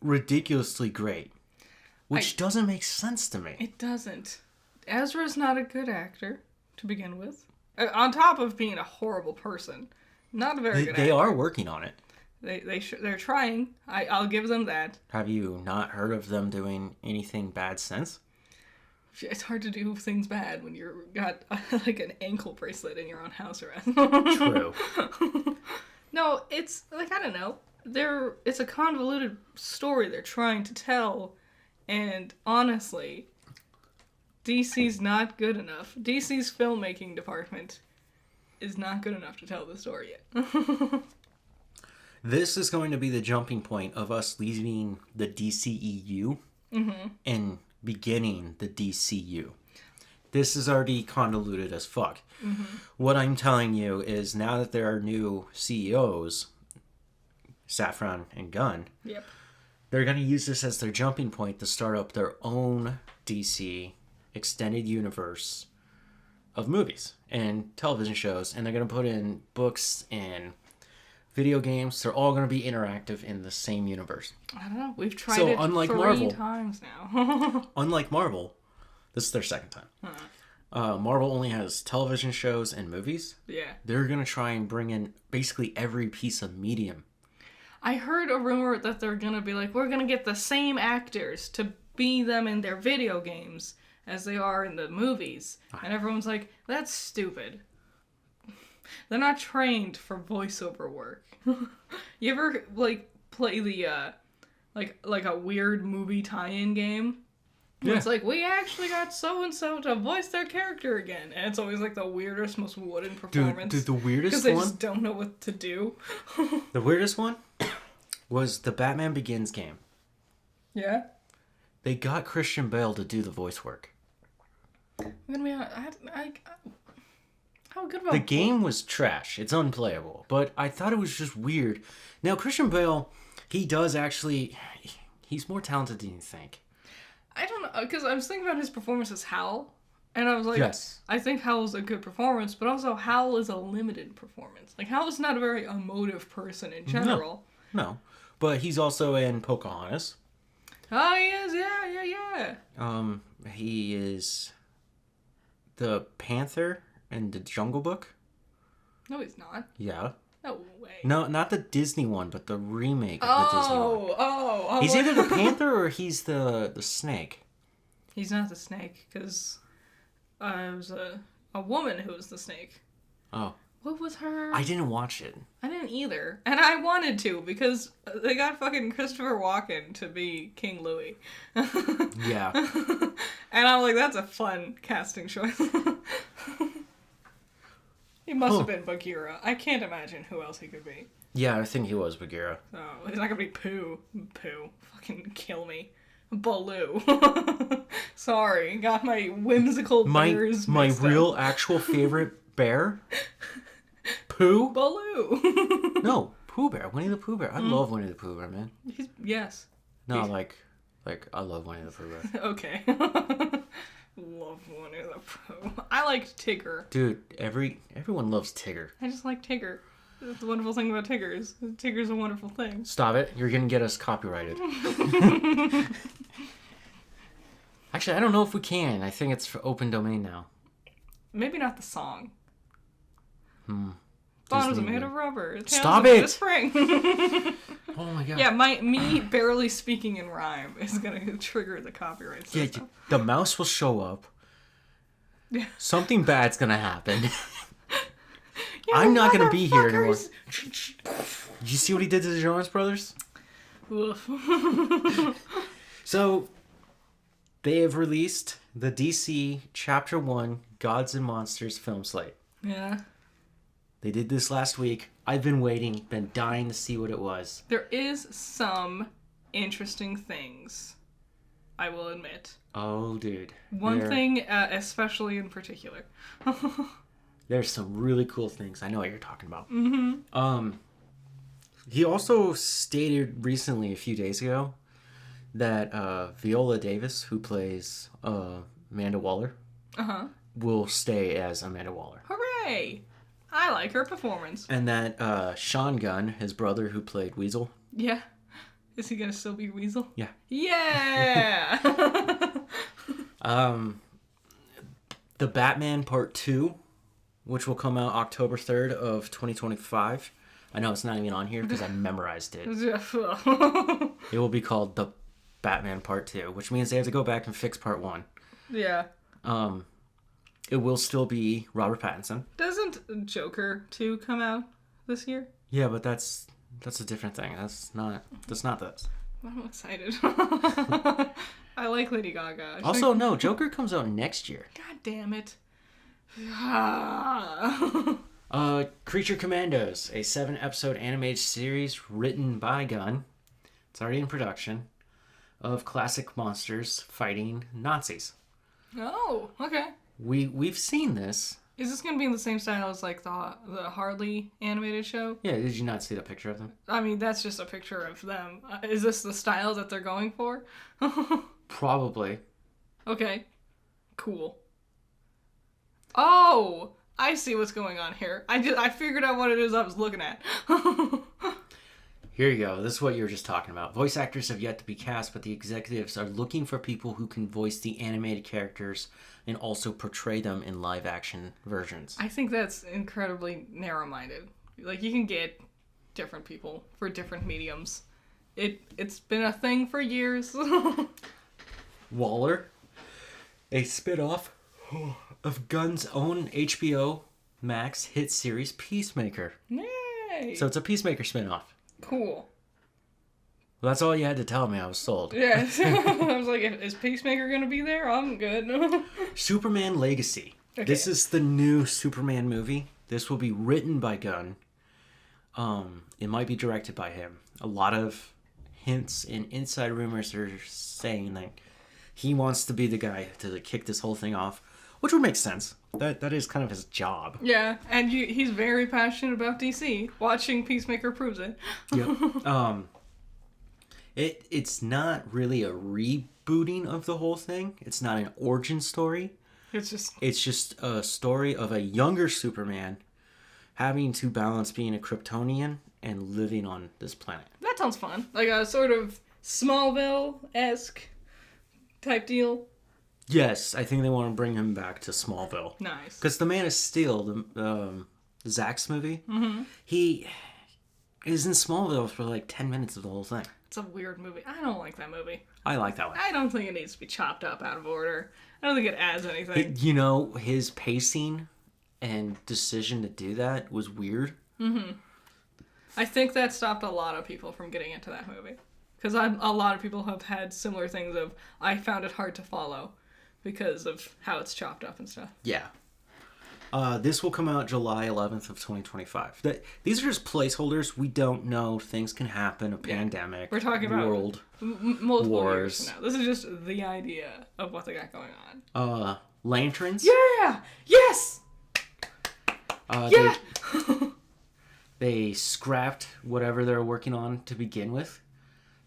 ridiculously great. Which doesn't make sense to me. It doesn't. Ezra's not a good actor, to begin with. On top of being a horrible person. Not a very good actor. They are working on it. They're trying. I'll give them that. Have you not heard of them doing anything bad since? It's hard to do things bad when you've got like an ankle bracelet and you're on house arrest. True. No, it's like, I don't know. It's a convoluted story they're trying to tell, and honestly, DC's not good enough. DC's filmmaking department is not good enough to tell the story yet. This is going to be the jumping point of us leaving the DCEU and beginning the DCU. This is already convoluted as fuck. What I'm telling you is now that there are new CEOs, Safran and Gunn, they're going to use this as their jumping point to start up their own DC extended universe of movies and television shows, and they're going to put in books and video games. They're all going to be interactive in the same universe. I don't know. We've tried So, it unlike 3 Marvel- times now. Unlike Marvel, this is their second time. Marvel only has television shows and movies. Yeah. They're going to try and bring in basically every piece of medium. I heard a rumor that they're gonna be like, we're gonna get the same actors to be them in their video games as they are in the movies. And everyone's like, that's stupid. They're not trained for voiceover work. You ever, like, play the, like a weird movie tie-in game? Yeah. It's like, we actually got so-and-so to voice their character again. And it's always, like, the weirdest, most wooden performance. Dude, the weirdest because they one... just don't know what to do. The weirdest one was the Batman Begins game. Yeah? They got Christian Bale to do the voice work. I'm gonna be honest, how good about The game was trash. It's unplayable. But I thought it was just weird. Now, Christian Bale, he does actually... He's more talented than you think. I don't know, because I was thinking about his performance as Hal, and I was like, Yes. I think Hal's a good performance, but also Hal is a limited performance. Like, Hal is not a very emotive person in general. No. But he's also in Pocahontas. Oh, he is, yeah. He is the Panther in the Jungle Book. No, he's not. Yeah. No way. No, not the Disney one, but the remake of the Disney one. Oh. He's either the Panther or he's the snake. He's not the snake, because it was a woman who was the snake. Oh. What was her? I didn't watch it. I didn't either. And I wanted to, because they got fucking Christopher Walken to be King Louis. Yeah. And I'm like, that's a fun casting choice. He must have been Bagheera. I can't imagine who else he could be. Yeah, I think he was Bagheera. Oh, he's not gonna be Pooh. Pooh. Fucking kill me. Baloo. Sorry, got my whimsical bears My mixed real up. actual favorite bear? Pooh? Baloo. No, Pooh Bear. Winnie the Pooh Bear. I love Winnie the Pooh Bear, man. Yes. No, like I love Winnie the Pooh Bear. Okay. Love Winnie the Pooh. I liked Tigger. Dude, everyone loves Tigger. I just like Tigger. That's the wonderful thing about Tiggers. Tigger's a wonderful thing. Stop it. You're going to get us copyrighted. Actually, I don't know if we can. I think it's for open domain now. Maybe not the song. Hmm. Bottoms are Disney made would. of rubber. Stop Tails are made it! of spring. Oh my god. Yeah, me barely speaking in rhyme is gonna trigger the copyright Yeah, system. the mouse will show up. Yeah. Something bad's going to happen. You I'm not going to be here anymore. motherfuckers! Did you see what he did to the Jonas Brothers? Oof. So, they have released the DC Chapter 1 Gods and Monsters film slate. Yeah. They did this last week. I've been waiting, been dying to see what it was. There is some interesting things, I will admit. Oh, dude. One thing, especially in particular. There's some really cool things. I know what you're talking about. Mm-hmm. He also stated recently, a few days ago, that Viola Davis, who plays Amanda Waller, will stay as Amanda Waller. Hooray! I like her performance. And that Sean Gunn, his brother who played Weasel. Yeah. Is he gonna still be Weasel? Yeah. Yeah! The Batman Part 2, which will come out October 3rd of 2025. I know it's not even on here because I memorized it. It will be called The Batman Part 2, which means they have to go back and fix Part 1. Yeah. It will still be Robert Pattinson. Doesn't Joker 2 come out this year? Yeah, but that's a different thing. That's not this. I'm excited. I like Lady Gaga. Also, no, Joker comes out next year. God damn it. Creature Commandos, a 7-episode animated series written by Gunn. It's already in production. Of classic monsters fighting Nazis. Oh, okay. We've seen this. Is this gonna be in the same style as like the Harley animated show? Yeah, did you not see the picture of them? I mean, that's just a picture of them. Is this the style that they're going for? Probably. Okay. Cool. Oh, I see what's going on here. I figured out what it is I was looking at. Here you go. This is what you were just talking about. Voice actors have yet to be cast, but the executives are looking for people who can voice the animated characters and also portray them in live action versions. I think that's incredibly narrow-minded. Like, you can get different people for different mediums. It's been a thing for years. Waller, a spin-off of Gunn's own HBO Max hit series Peacemaker. Yay! So it's a Peacemaker spin-off. Cool. Well, that's all you had to tell me. I was sold. Yes. I was like, is Peacemaker gonna be there? I'm good. Superman Legacy. Okay. This is the new Superman movie. This will be written by Gunn. It might be directed by him. A lot of hints and inside rumors are saying that he wants to be the guy to kick this whole thing off, which would make sense. That is kind of his job. Yeah, and he's very passionate about DC. Watching Peacemaker proves it. Yep. It's not really a rebooting of the whole thing. It's not an origin story. It's just a story of a younger Superman having to balance being a Kryptonian and living on this planet. That sounds fun. Like a sort of Smallville-esque type deal. Yes, I think they want to bring him back to Smallville. Nice. Because the Man of Steel, the Zack's movie, he is in Smallville for like 10 minutes of the whole thing. It's a weird movie. I don't like that movie. I like that one. I don't think it needs to be chopped up out of order. I don't think it adds anything. His pacing and decision to do that was weird. Mm-hmm. I think that stopped a lot of people from getting into that movie. Because a lot of people have had similar things of, I found it hard to follow because of how it's chopped up and stuff. Yeah. This will come out July 11th of 2025. These are just placeholders. We don't know. Things can happen. A pandemic. We're talking about world multiple wars. years from now. This is just the idea of what they got going on. Lanterns. Yeah! Yes! Yeah! They scrapped whatever they were working on to begin with.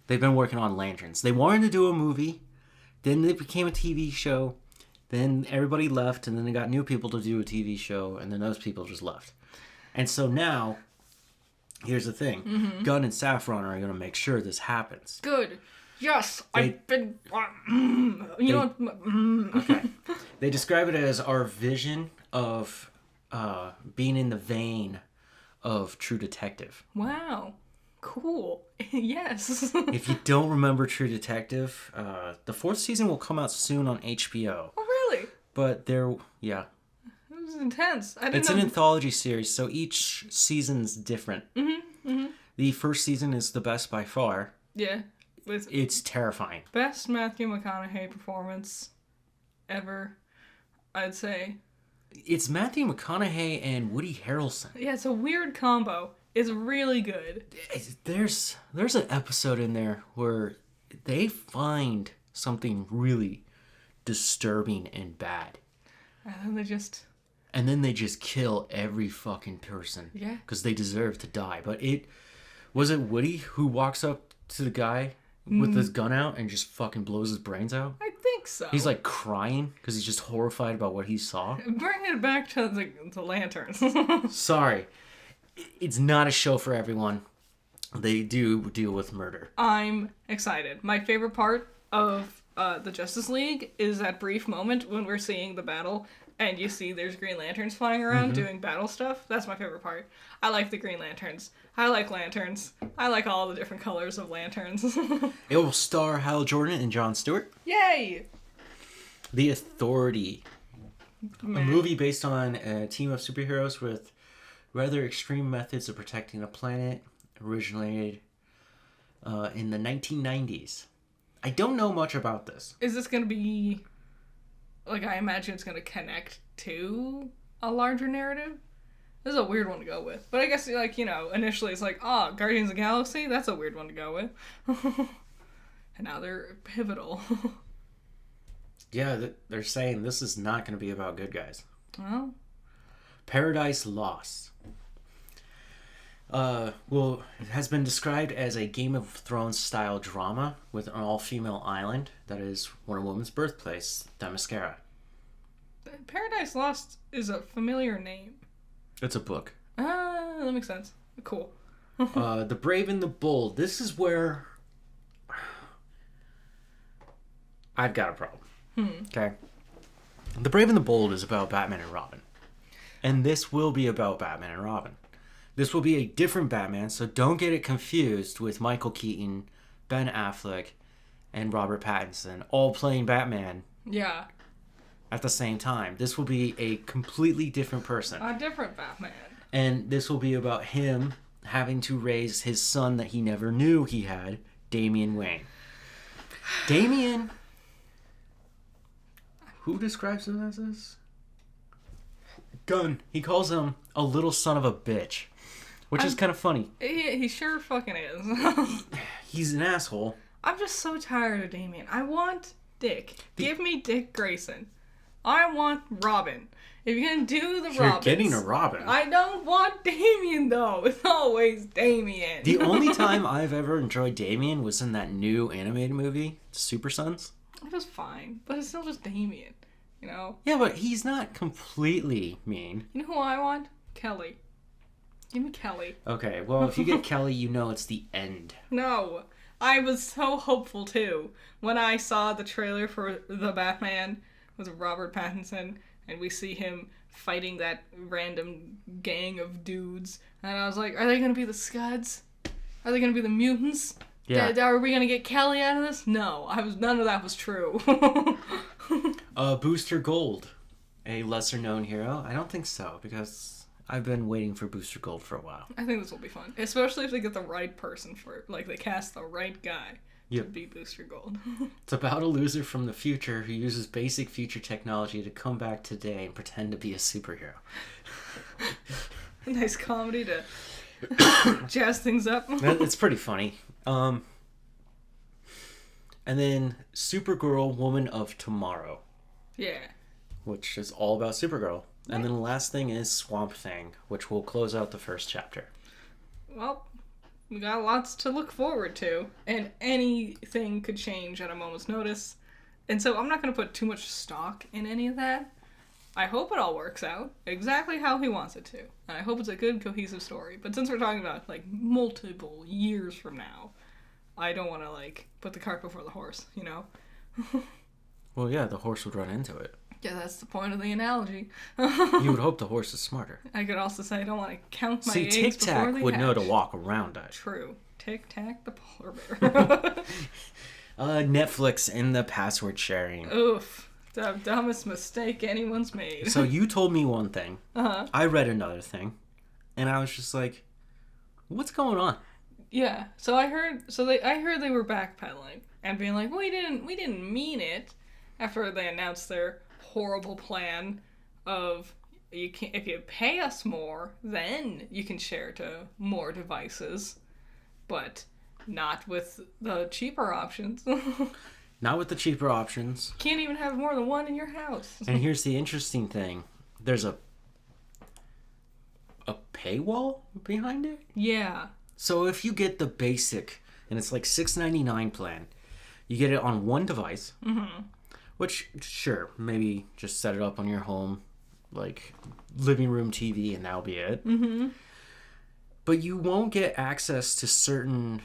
They've been working on Lanterns. They wanted to do a movie. Then it became a TV show. Then everybody left, and then they got new people to do a TV show, and then those people just left. And so now, here's the thing. Mm-hmm. Gunn and Saffron are going to make sure this happens. Good. Yes, I've been... Okay. They describe it as our vision of being in the vein of True Detective. Wow. Cool. Yes. If you don't remember True Detective, the 4th season will come out soon on HBO. Oh, really? But yeah. It was intense. It's an anthology series, so each season's different. Mm-hmm. Mm-hmm. The first season is the best by far. Yeah. It's terrifying. Best Matthew McConaughey performance ever, I'd say. It's Matthew McConaughey and Woody Harrelson. Yeah, it's a weird combo. It's really good. There's an episode in there where they find something really disturbing and bad. And then they just kill every fucking person. Yeah. Because they deserve to die. But was it Woody who walks up to the guy with his gun out and just fucking blows his brains out? I think so. He's like crying because he's just horrified about what he saw. Bring it back to the lanterns. Sorry. It's not a show for everyone. They do deal with murder. I'm excited. My favorite part of the Justice League is that brief moment when we're seeing the battle and you see there's Green Lanterns flying around doing battle stuff. That's my favorite part. I like the Green Lanterns. I like lanterns. I like all the different colors of lanterns. It will star Hal Jordan and Jon Stewart. Yay! The Authority. Man. A movie based on a team of superheroes with rather extreme methods of protecting the planet, originated in the 1990s. I don't know much about this. Is this going to be... Like, I imagine it's going to connect to a larger narrative? This is a weird one to go with. But I guess, initially it's like, Guardians of the Galaxy? That's a weird one to go with. And now they're pivotal. Yeah, they're saying this is not going to be about good guys. Well... Paradise Lost. It has been described as a Game of Thrones style drama with an all-female island that is Wonder Woman's birthplace, Themyscira. Paradise Lost is a familiar name. It's a book. That makes sense. Cool. The Brave and the Bold. This is where I've got a problem. Okay. The Brave and the Bold is about Batman and Robin. And this will be about Batman and Robin. This will be a different Batman, so don't get it confused with Michael Keaton, Ben Affleck, and Robert Pattinson all playing Batman Yeah. at the same time. This will be a completely different person. A different Batman. And this will be about him having to raise his son that he never knew he had, Damian Wayne. Damian, who describes him as this? Gunn. He calls him a little son of a bitch, which is kind of funny. He sure fucking is. He's an asshole. I'm just so tired of Damian. I want Dick. Give me Dick Grayson. I want Robin. If you're gonna do the Robins, You're getting a Robin. I don't want Damian though. It's always Damian. The only time I've ever enjoyed Damian was in that new animated movie, Super Sons. It was fine, but it's still just Damian. You know? Yeah, but he's not completely mean. You know who I want? Kelly. Give me Kelly. Okay, well, if you get Kelly, you know it's the end. No. I was so hopeful too when I saw the trailer for The Batman with Robert Pattinson and we see him fighting that random gang of dudes. And I was like, are they going to be the Scuds? Are they going to be the mutants? Yeah. Are we going to get Kelly out of this? No. None of that was true. Booster Gold. A lesser known hero? I don't think so, because I've been waiting for Booster Gold for a while. I think this will be fun. Especially if they get the right person for it. Like, they cast the right guy to be Booster Gold. It's about a loser from the future who uses basic future technology to come back today and pretend to be a superhero. Nice comedy to jazz things up. It's pretty funny. And then Supergirl, Woman of Tomorrow. Yeah. Which is all about Supergirl. And then the last thing is Swamp Thing, which will close out the first chapter. Well, we got lots to look forward to, and anything could change at a moment's notice. And so I'm not going to put too much stock in any of that. I hope it all works out exactly how he wants it to. And I hope it's a good, cohesive story. But since we're talking about, like, multiple years from now, I don't want to, like, put the cart before the horse, you know? Well, yeah, the horse would run into it. Yeah, that's the point of the analogy. You would hope the horse is smarter. I could also say I don't want to count my See, eggs Tic before Tac they would hatch. know to walk around it. True. Tic Tac the polar bear. Netflix and the password sharing. Oof. The dumbest mistake anyone's made. So you told me one thing. Uh-huh. I read another thing. And I was just like, what's going on? Yeah. So I heard they were backpedaling and being like, we didn't mean it, after they announced their horrible plan of if you pay us more, then you can share to more devices, but not with the cheaper options. Not with the cheaper options. Can't even have more than one in your house. And here's the interesting thing. There's a paywall behind it? Yeah. So if you get the basic, and it's like $6.99 plan, you get it on one device. Mm-hmm. Which, sure, maybe just set it up on your home, like living room TV, and that'll be it. Mm-hmm. But you won't get access to certain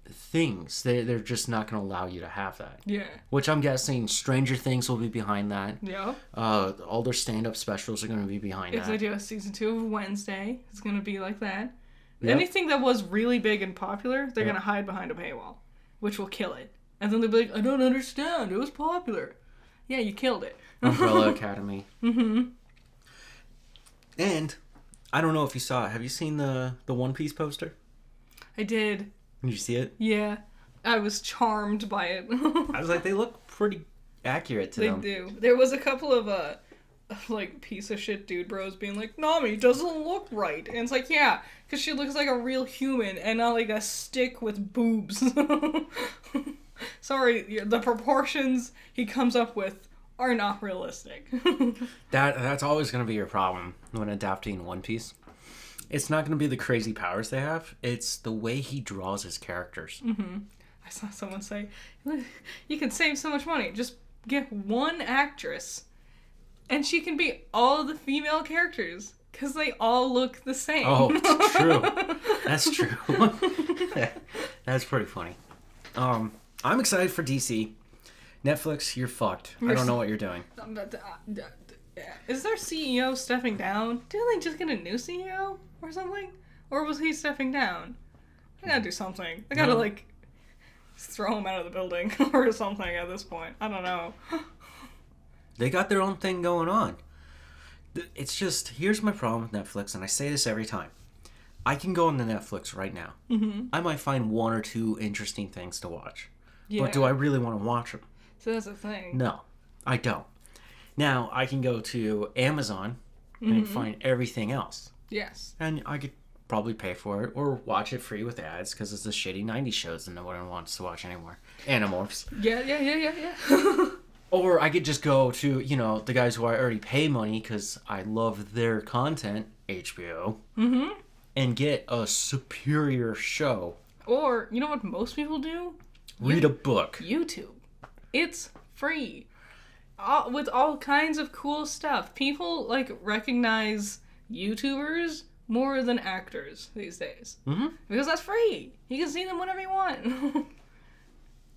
things. They're just not going to allow you to have that. Yeah. Which I'm guessing Stranger Things will be behind that. Yeah. All their stand-up specials are going to be behind If that. they do a season 2 of Wednesday, it's going to be like that. Yep. Anything that was really big and popular, they're going to hide behind a paywall, which will kill it. And then they'll be like, I don't understand. It was popular. Yeah, you killed it. Umbrella Academy. Mm-hmm. And I don't know if you saw it. Have you seen the One Piece poster? I did. Did you see it? Yeah. I was charmed by it. I was like, they look pretty accurate to them. They do. There was a couple of like piece of shit dude bros being like, Nami doesn't look right. And it's like, yeah, because she looks like a real human and not like a stick with boobs. Sorry, the proportions he comes up with are not realistic. That's always going to be your problem when adapting One Piece. It's not going to be the crazy powers they have. It's the way he draws his characters. Mm-hmm. I saw someone say, you can save so much money. Just get one actress And she can be all the female characters. Because they all look the same. Oh, true. That's true. That's pretty funny. I'm excited for DC. Netflix, you're fucked. I don't know what you're doing. Is their CEO stepping down? Didn't they just get a new CEO or something? Or was he stepping down? I gotta do something. I gotta, like, throw him out of the building or something at this point. I don't know. They got their own thing going on. It's just, here's my problem with Netflix, and I say this every time. I can go on the Netflix right now. Mm-hmm. I might find one or two interesting things to watch. Yeah. But do I really want to watch them? So that's the thing. No, I don't. Now, I can go to Amazon and find everything else. Yes. And I could probably pay for it or watch it free with ads because it's the shitty 90s shows that no one wants to watch anymore. Animorphs. Yeah. Or I could just go to, the guys who I already pay money because I love their content, HBO, and get a superior show. Or, you know what most people do? Read a book. YouTube. It's free. With all kinds of cool stuff. People, recognize YouTubers more than actors these days. Mm-hmm. Because that's free. You can see them whenever you want.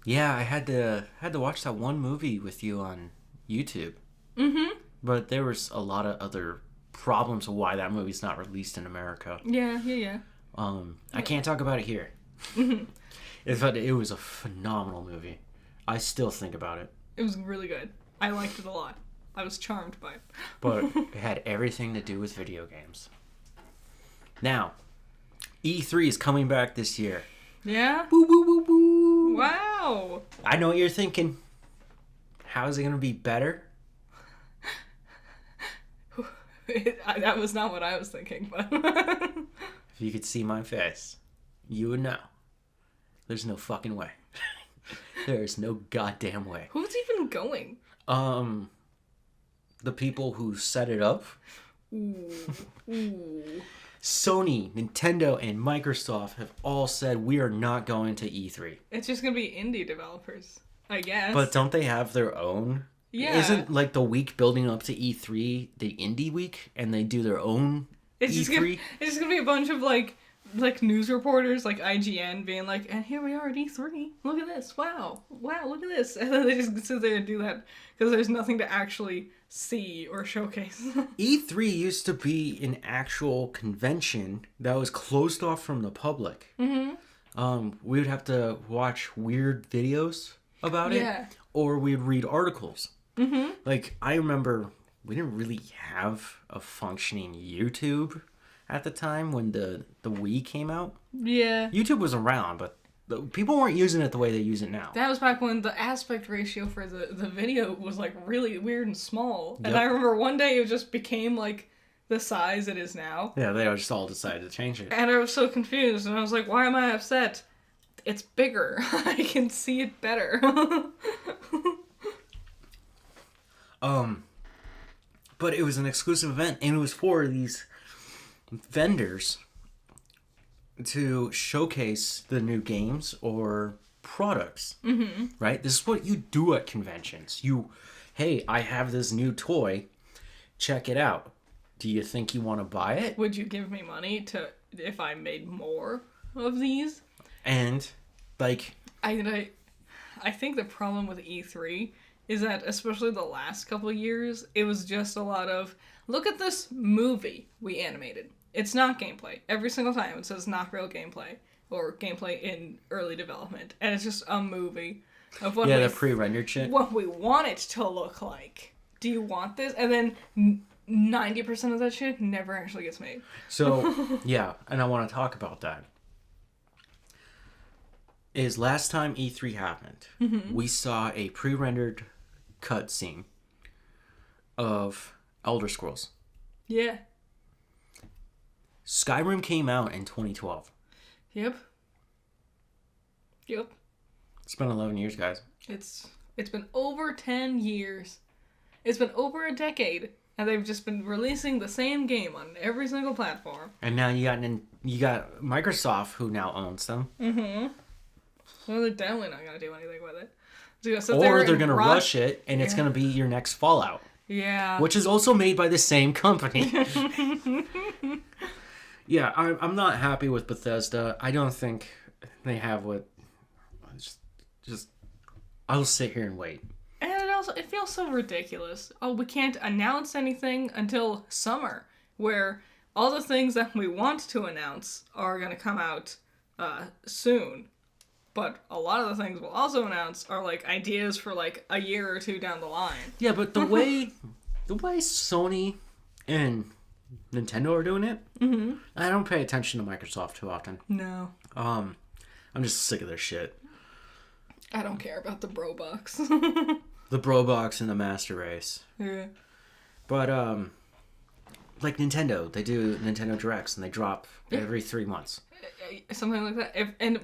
Yeah, I had to watch that one movie with you on YouTube. Mm-hmm. But there was a lot of other problems of why that movie's not released in America. Yeah. I can't talk about it here. Mm-hmm. It was a phenomenal movie. I still think about it. It was really good. I liked it a lot. I was charmed by it. But it had everything to do with video games. Now, E3 is coming back this year. Yeah? Woo, woo, woo, woo. Wow. I know what you're thinking. How is it going to be better? That was not what I was thinking, but... If you could see my face, you would know. There's no fucking way. There's no goddamn way. Who's even going? The people who set it up. Ooh. Sony, Nintendo, and Microsoft have all said we are not going to E3. It's just going to be indie developers, I guess. But don't they have their own? Yeah. Isn't the week building up to E3 the indie week and they do their own it's E3? It's just going to be a bunch of news reporters like IGN being like, and here we are at E3. Look at this. Wow, look at this. And then they just sit there and do that because there's nothing to actually see or showcase. E3 used to be an actual convention that was closed off from the public. Mm-hmm. We would have to watch weird videos about it, or we'd read articles. Mm-hmm. I remember we didn't really have a functioning YouTube at the time when the Wii came out. Yeah. YouTube was around, but people weren't using it the way they use it now. That was back when the aspect ratio for the video was really weird and small. Yep. And I remember one day it just became the size it is now. Yeah, they just all decided to change it. And I was so confused and I was like, why am I upset? It's bigger. I can see it better. But it was an exclusive event and it was for these vendors to showcase the new games or products, right? This is what you do at conventions. Hey, I have this new toy. Check it out. Do you think you want to buy it? Would you give me money if I made more of these? And I think the problem with E3 is that, especially the last couple of years, it was just a lot of, look at this movie we animated. It's not gameplay. Every single time it says not real gameplay or gameplay in early development. And it's just a movie of what the pre-rendered shit. What we want it to look like. Do you want this? And then 90% of that shit never actually gets made. So, yeah, and I want to talk about that. Is last time E3 happened, we saw a pre-rendered cutscene of Elder Scrolls. Yeah. Skyrim came out in 2012. Yep. It's been 11 years, guys. It's been over 10 years. It's been over a decade, and they've just been releasing the same game on every single platform. And now you got Microsoft, who now owns them. Mm-hmm. Well, they're definitely not going to do anything with it. Or they're going to rush it, and it's going to be your next Fallout. Yeah. which is also made by the same company. Yeah, I'm not happy with Bethesda. I don't think they have what. Just I'll sit here and wait. And it feels so ridiculous. Oh, we can't announce anything until summer, where all the things that we want to announce are going to come out soon. But a lot of the things we'll also announce are like ideas for like a year or two down the line. Yeah, but the way Sony and Nintendo are doing it, I don't pay attention to Microsoft too often. No. I'm just sick of their shit. I don't care about the bro box. The Bro Box and the Master Race. Yeah. But like Nintendo, they do Nintendo Directs and they drop every 3 months. Something like that.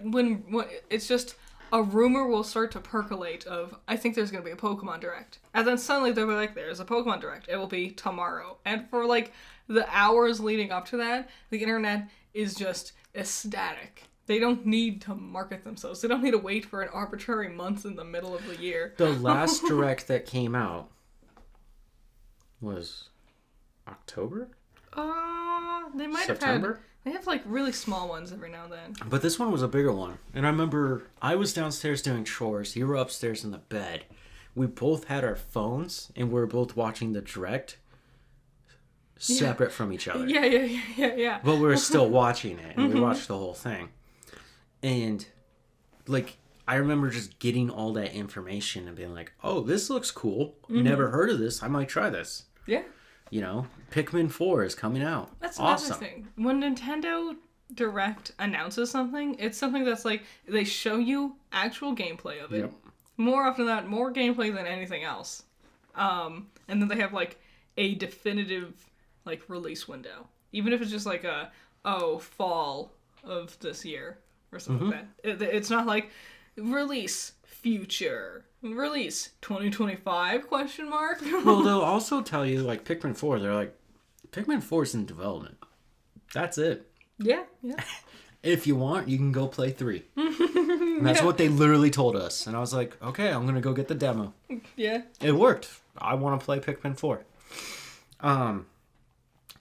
When it's just a rumor will start to percolate of, I think there's going to be a Pokemon Direct. And then suddenly they'll be like, there's a Pokemon Direct. It will be tomorrow. And for like the hours leading up to that, the internet is just ecstatic. They don't need to market themselves. They don't need to wait for an arbitrary month in the middle of the year. The last Direct that came out was October? They might September? have had... They have like really small ones every now and then. But this one was a bigger one. And I remember I was downstairs doing chores. You were upstairs in the bed. We both had our phones and we were both watching the Direct separate from each other. Yeah. But we were still watching it and we watched the whole thing. And like I remember just getting all that information and being like, oh, this looks cool. Never heard of this. I might try this. Yeah. You know, Pikmin 4 is coming out. That's awesome. Another thing. When Nintendo Direct announces something, it's something that's like, they show you actual gameplay of it. Yep. More often than not, more gameplay than anything else. And then they have like a definitive like release window. Even if it's just like fall of this year or something like that. It's not like release future. Release 2025 question mark. Well, they'll also tell you like Pikmin 4, they're like Pikmin 4 is in development. That's it. Yeah. If you want, you can go play 3. And that's what they literally told us. And I was like, okay, I'm going to go get the demo. Yeah. It worked. I want to play Pikmin 4.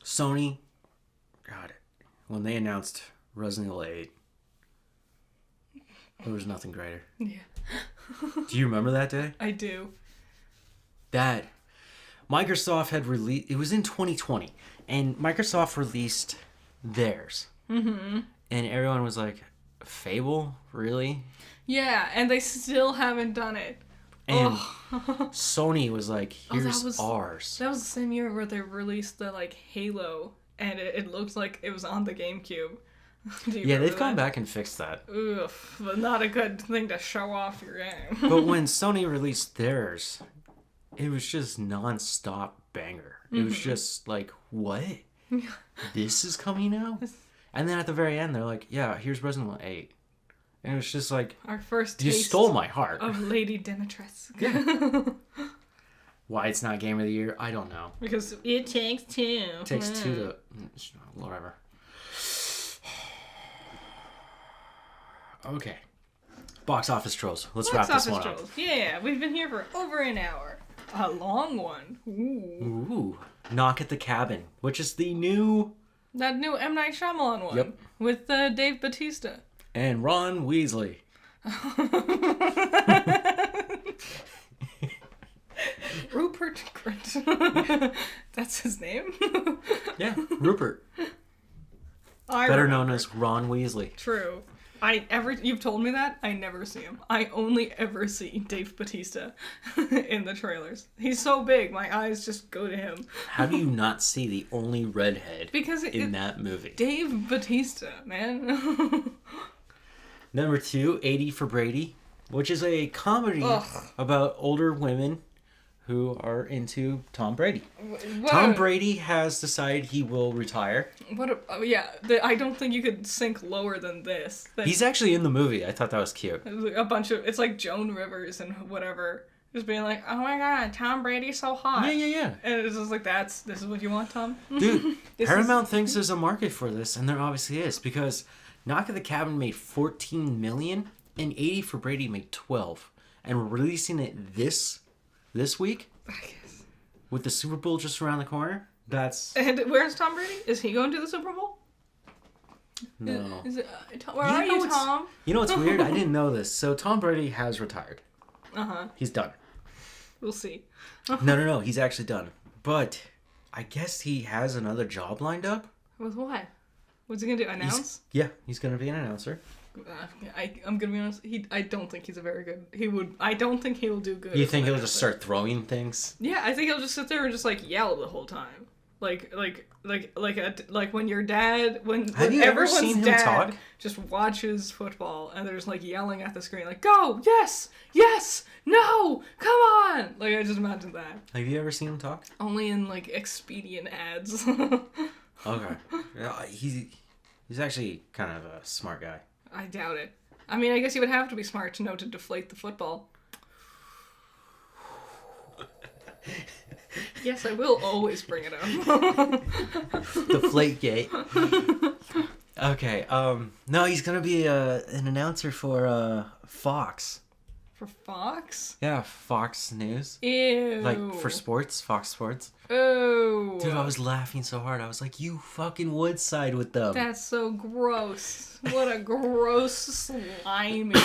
Sony, God, when they announced Resident Evil 8, there was nothing greater. Yeah. Do you remember that day? I do. That Microsoft had released, it was in 2020, and Microsoft released theirs. And everyone was like, Fable? Really? Yeah, and they still haven't done it. And Sony was like, here's ours. That was the same year where they released the like Halo, and it looked like it was on the GameCube. Yeah, they've gone back and fixed that. Oof, but not a good thing to show off your game. But when Sony released theirs, it was just non-stop banger. It was just like, what? This is coming out? And then at the very end, they're like, yeah, here's Resident Evil 8. And it was just like, our first you taste stole my heart. of Lady Dimitrescu. Yeah. Why it's not Game of the Year, I don't know. Because it takes two. It takes two to... Whatever. Okay. Box office trolls. Let's wrap this one up. Yeah, we've been here for over an hour. A long one. Ooh. Knock at the Cabin, which is the new... That new M. Night Shyamalan one. Yep. With Dave Bautista. And Ron Weasley. Rupert Grint. That's his name? Yeah, Rupert. Better known as Ron Weasley. True. You've told me that, I never see him. I only ever see Dave Bautista in the trailers. He's so big, my eyes just go to him. How do you not see the only redhead in that movie? Dave Bautista, man. Number 2, 80 for Brady, which is a comedy about older women who are into Tom Brady. Tom Brady has decided he will retire. I don't think you could sink lower than this. He's actually in the movie. I thought that was cute. It's like Joan Rivers and whatever. Just being like, oh my god, Tom Brady's so hot. Yeah. And it's just like, this is what you want, Tom? Dude, Paramount thinks there's a market for this, and there obviously is, because Knock at the Cabin made $14 million, and 80 for Brady made $12. And we're releasing it this week? I guess. with the Super Bowl just around the corner. That's And where's Tom Brady? Is he going to the Super Bowl? no. Is it, where are you, Tom? You know what's weird? I didn't know this. So Tom Brady has retired. Uh-huh. He's done. We'll see. No. He's actually done. But I guess he has another job lined up. With what? What's he gonna do? Announce? He's gonna be an announcer. I'm gonna be honest. I don't think he's a very good. I don't think he will do good. You think he'll just start throwing things? Yeah, I think he'll just sit there and just like yell the whole time, like when your dad Have you ever everyone's seen him dad talk? just watches football and they're just like yelling at the screen like go yes no come on, like I just imagine that. Have you ever seen him talk? Only in like expedient ads. Okay. Yeah, he's actually kind of a smart guy. I doubt it. I mean, I guess you would have to be smart to know to deflate the football. Yes, I will always bring it up. Deflate gate. Okay. No, he's gonna be an announcer for Fox. For Fox? Yeah, Fox News. Ew. Like for sports, Fox Sports. Oh. Dude, I was laughing so hard. I was like, you fucking would side with them. That's so gross. What a gross slimy.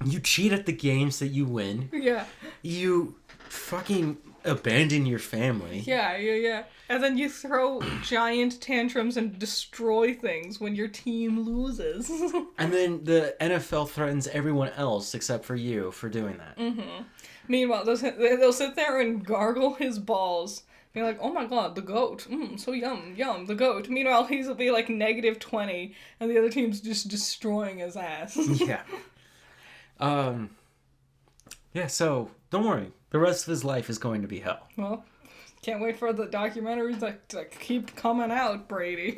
You cheat at the games that you win. Yeah. You fucking abandon your family. Yeah. And then you throw giant tantrums and destroy things when your team loses. And then the NFL threatens everyone else except for you for doing that. Mm-hmm. Meanwhile, they'll sit there and gargle his balls. Be like, oh my god, the goat. So yum, the goat. Meanwhile, he'll be like -20, and the other team's just destroying his ass. Yeah. Yeah, so, don't worry. The rest of his life is going to be hell. Well, can't wait for the documentaries to keep coming out, Brady.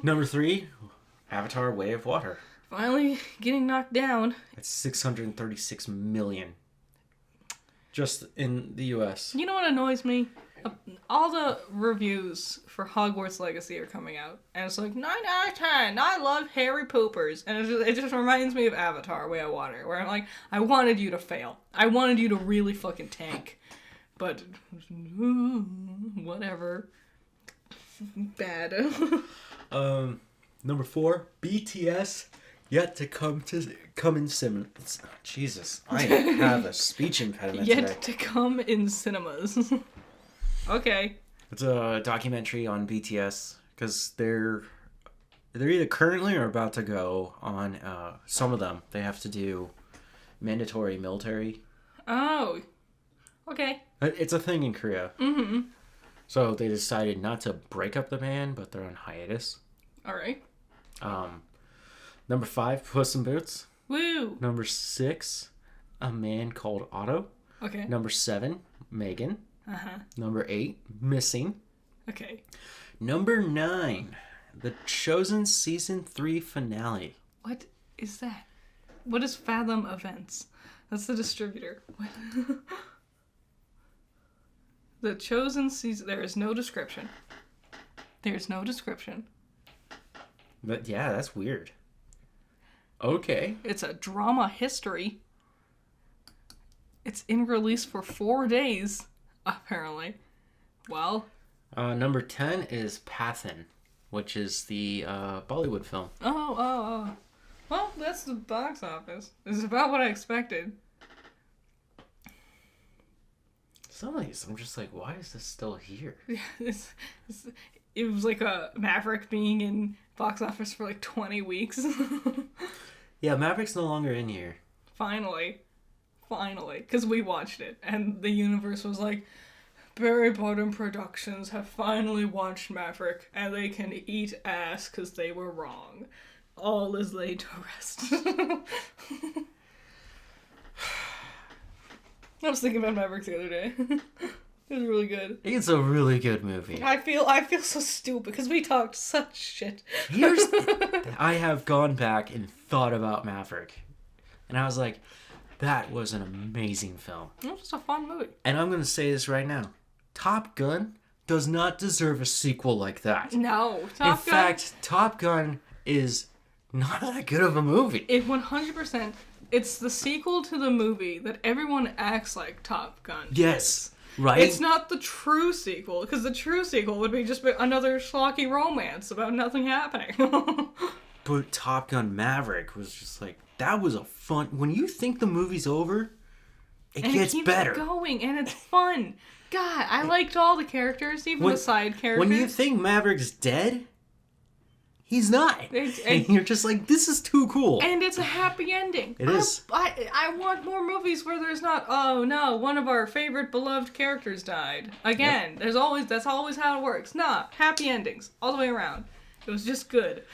Number 3, Avatar: Way of Water. Finally getting knocked down. It's 636 million. Just in the US. You know what annoys me? All the reviews for Hogwarts Legacy are coming out, and it's like 9 out of 10. I love Harry Poopers, and it just reminds me of Avatar: Way of Water, where I'm like, I wanted you to fail. I wanted you to really fucking tank, but whatever. Bad. Number 4, BTS yet to come in cinemas. Jesus, I have a speech impediment Yet today. to come in cinemas. Okay. It's a documentary on BTS because they're either currently or about to go on. Some of them they have to do mandatory military. Oh. Okay. It's a thing in Korea. Mm-hmm. So they decided not to break up the band, but they're on hiatus. All right. Number 5, Puss in Boots. Woo. Number 6, A Man Called Otto. Okay. Number 7, Megan. Uh-huh. Number 8, Missing. Okay. Number 9, The Chosen Season 3 finale. What is that? What is Fathom Events? That's the distributor. What? The Chosen Season... There is no description. There's no description. But yeah, that's weird. Okay. It's a drama history. It's in release for 4 days, apparently. Well... Number 10 is Pathan, which is the Bollywood film. Oh. Well, that's the box office. It's about what I expected. Some of these, I'm just like, why is this still here? Yeah, it was like a Maverick being in box office for like 20 weeks. Yeah, Maverick's no longer in here. Finally. Because we watched it, and the universe was like, Barry Bottom Productions have finally watched Maverick, and they can eat ass because they were wrong. All is laid to rest. I was thinking about Maverick the other day. It was really good. It's a really good movie. I feel so stupid because we talked such shit. I have gone back and thought about Maverick, and I was like, that was an amazing film. It was just a fun movie. And I'm going to say this right now. Top Gun does not deserve a sequel like that. No. In fact, Top Gun is not that good of a movie. It 100%. It's the sequel to the movie that everyone acts like Top Gun. Yes. Right? It's not the true sequel, because the true sequel would be just another schlocky romance about nothing happening. But Top Gun Maverick was just like, that was a fun... When you think the movie's over, it gets better. It keeps going, and it's fun. God, I liked all the characters, even the side characters. When you think Maverick's dead, he's not. And you're just like, this is too cool. And it's a happy ending. It is. I want more movies where there's not, oh no, one of our favorite beloved characters died. Again, that's always how it works. Nah, happy endings, all the way around. It was just good.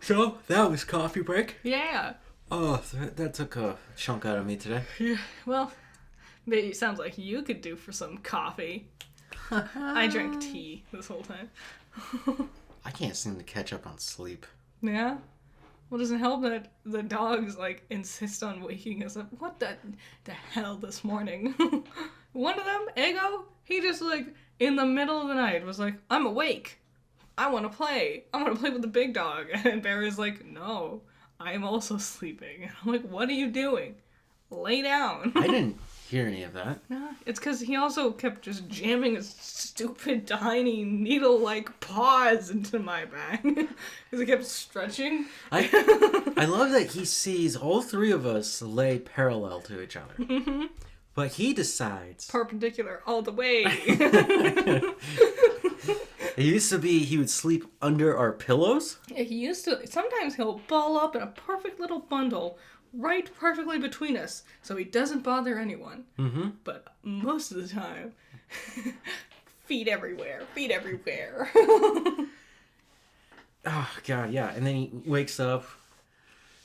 So, that was coffee break. Yeah. Oh, that took a chunk out of me today. Yeah, well, maybe it sounds like you could do for some coffee. I drank tea this whole time. I can't seem to catch up on sleep. Yeah? Well, doesn't help that the dogs, like, insist on waking us up. What the hell this morning? One of them, Ego, he just, like, in the middle of the night was like, I'm awake. I want to play. I want to play with the big dog. And Barry's like, no, I'm also sleeping. And I'm like, what are you doing? Lay down. I didn't hear any of that. Nah, it's because he also kept just jamming his stupid, tiny, needle-like paws into my back. Because he kept stretching. I love that he sees all three of us lay parallel to each other. Mm-hmm. But he decides... Perpendicular all the way. It used to be he would sleep under our pillows. Yeah, he used to. Sometimes he'll ball up in a perfect little bundle right perfectly between us so he doesn't bother anyone. Mm-hmm. But most of the time, feet everywhere. Oh, God, yeah. And then he wakes up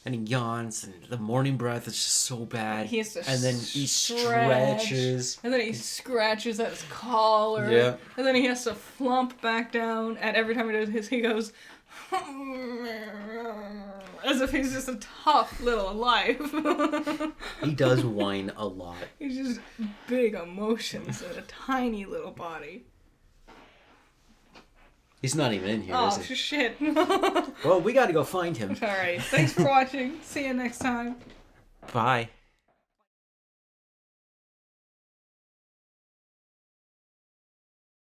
and he yawns and the morning breath is just so bad. He has to and then he stretches. And then he scratches at his collar. Yeah. And then he has to flump back down. And every time he does his, he goes... as if he's just a tough little life. He does whine a lot. He's just big emotions in a tiny little body. He's not even in here, oh, is he? Shit. Well, we gotta go find him. Alright, thanks for watching. See you next time. Bye.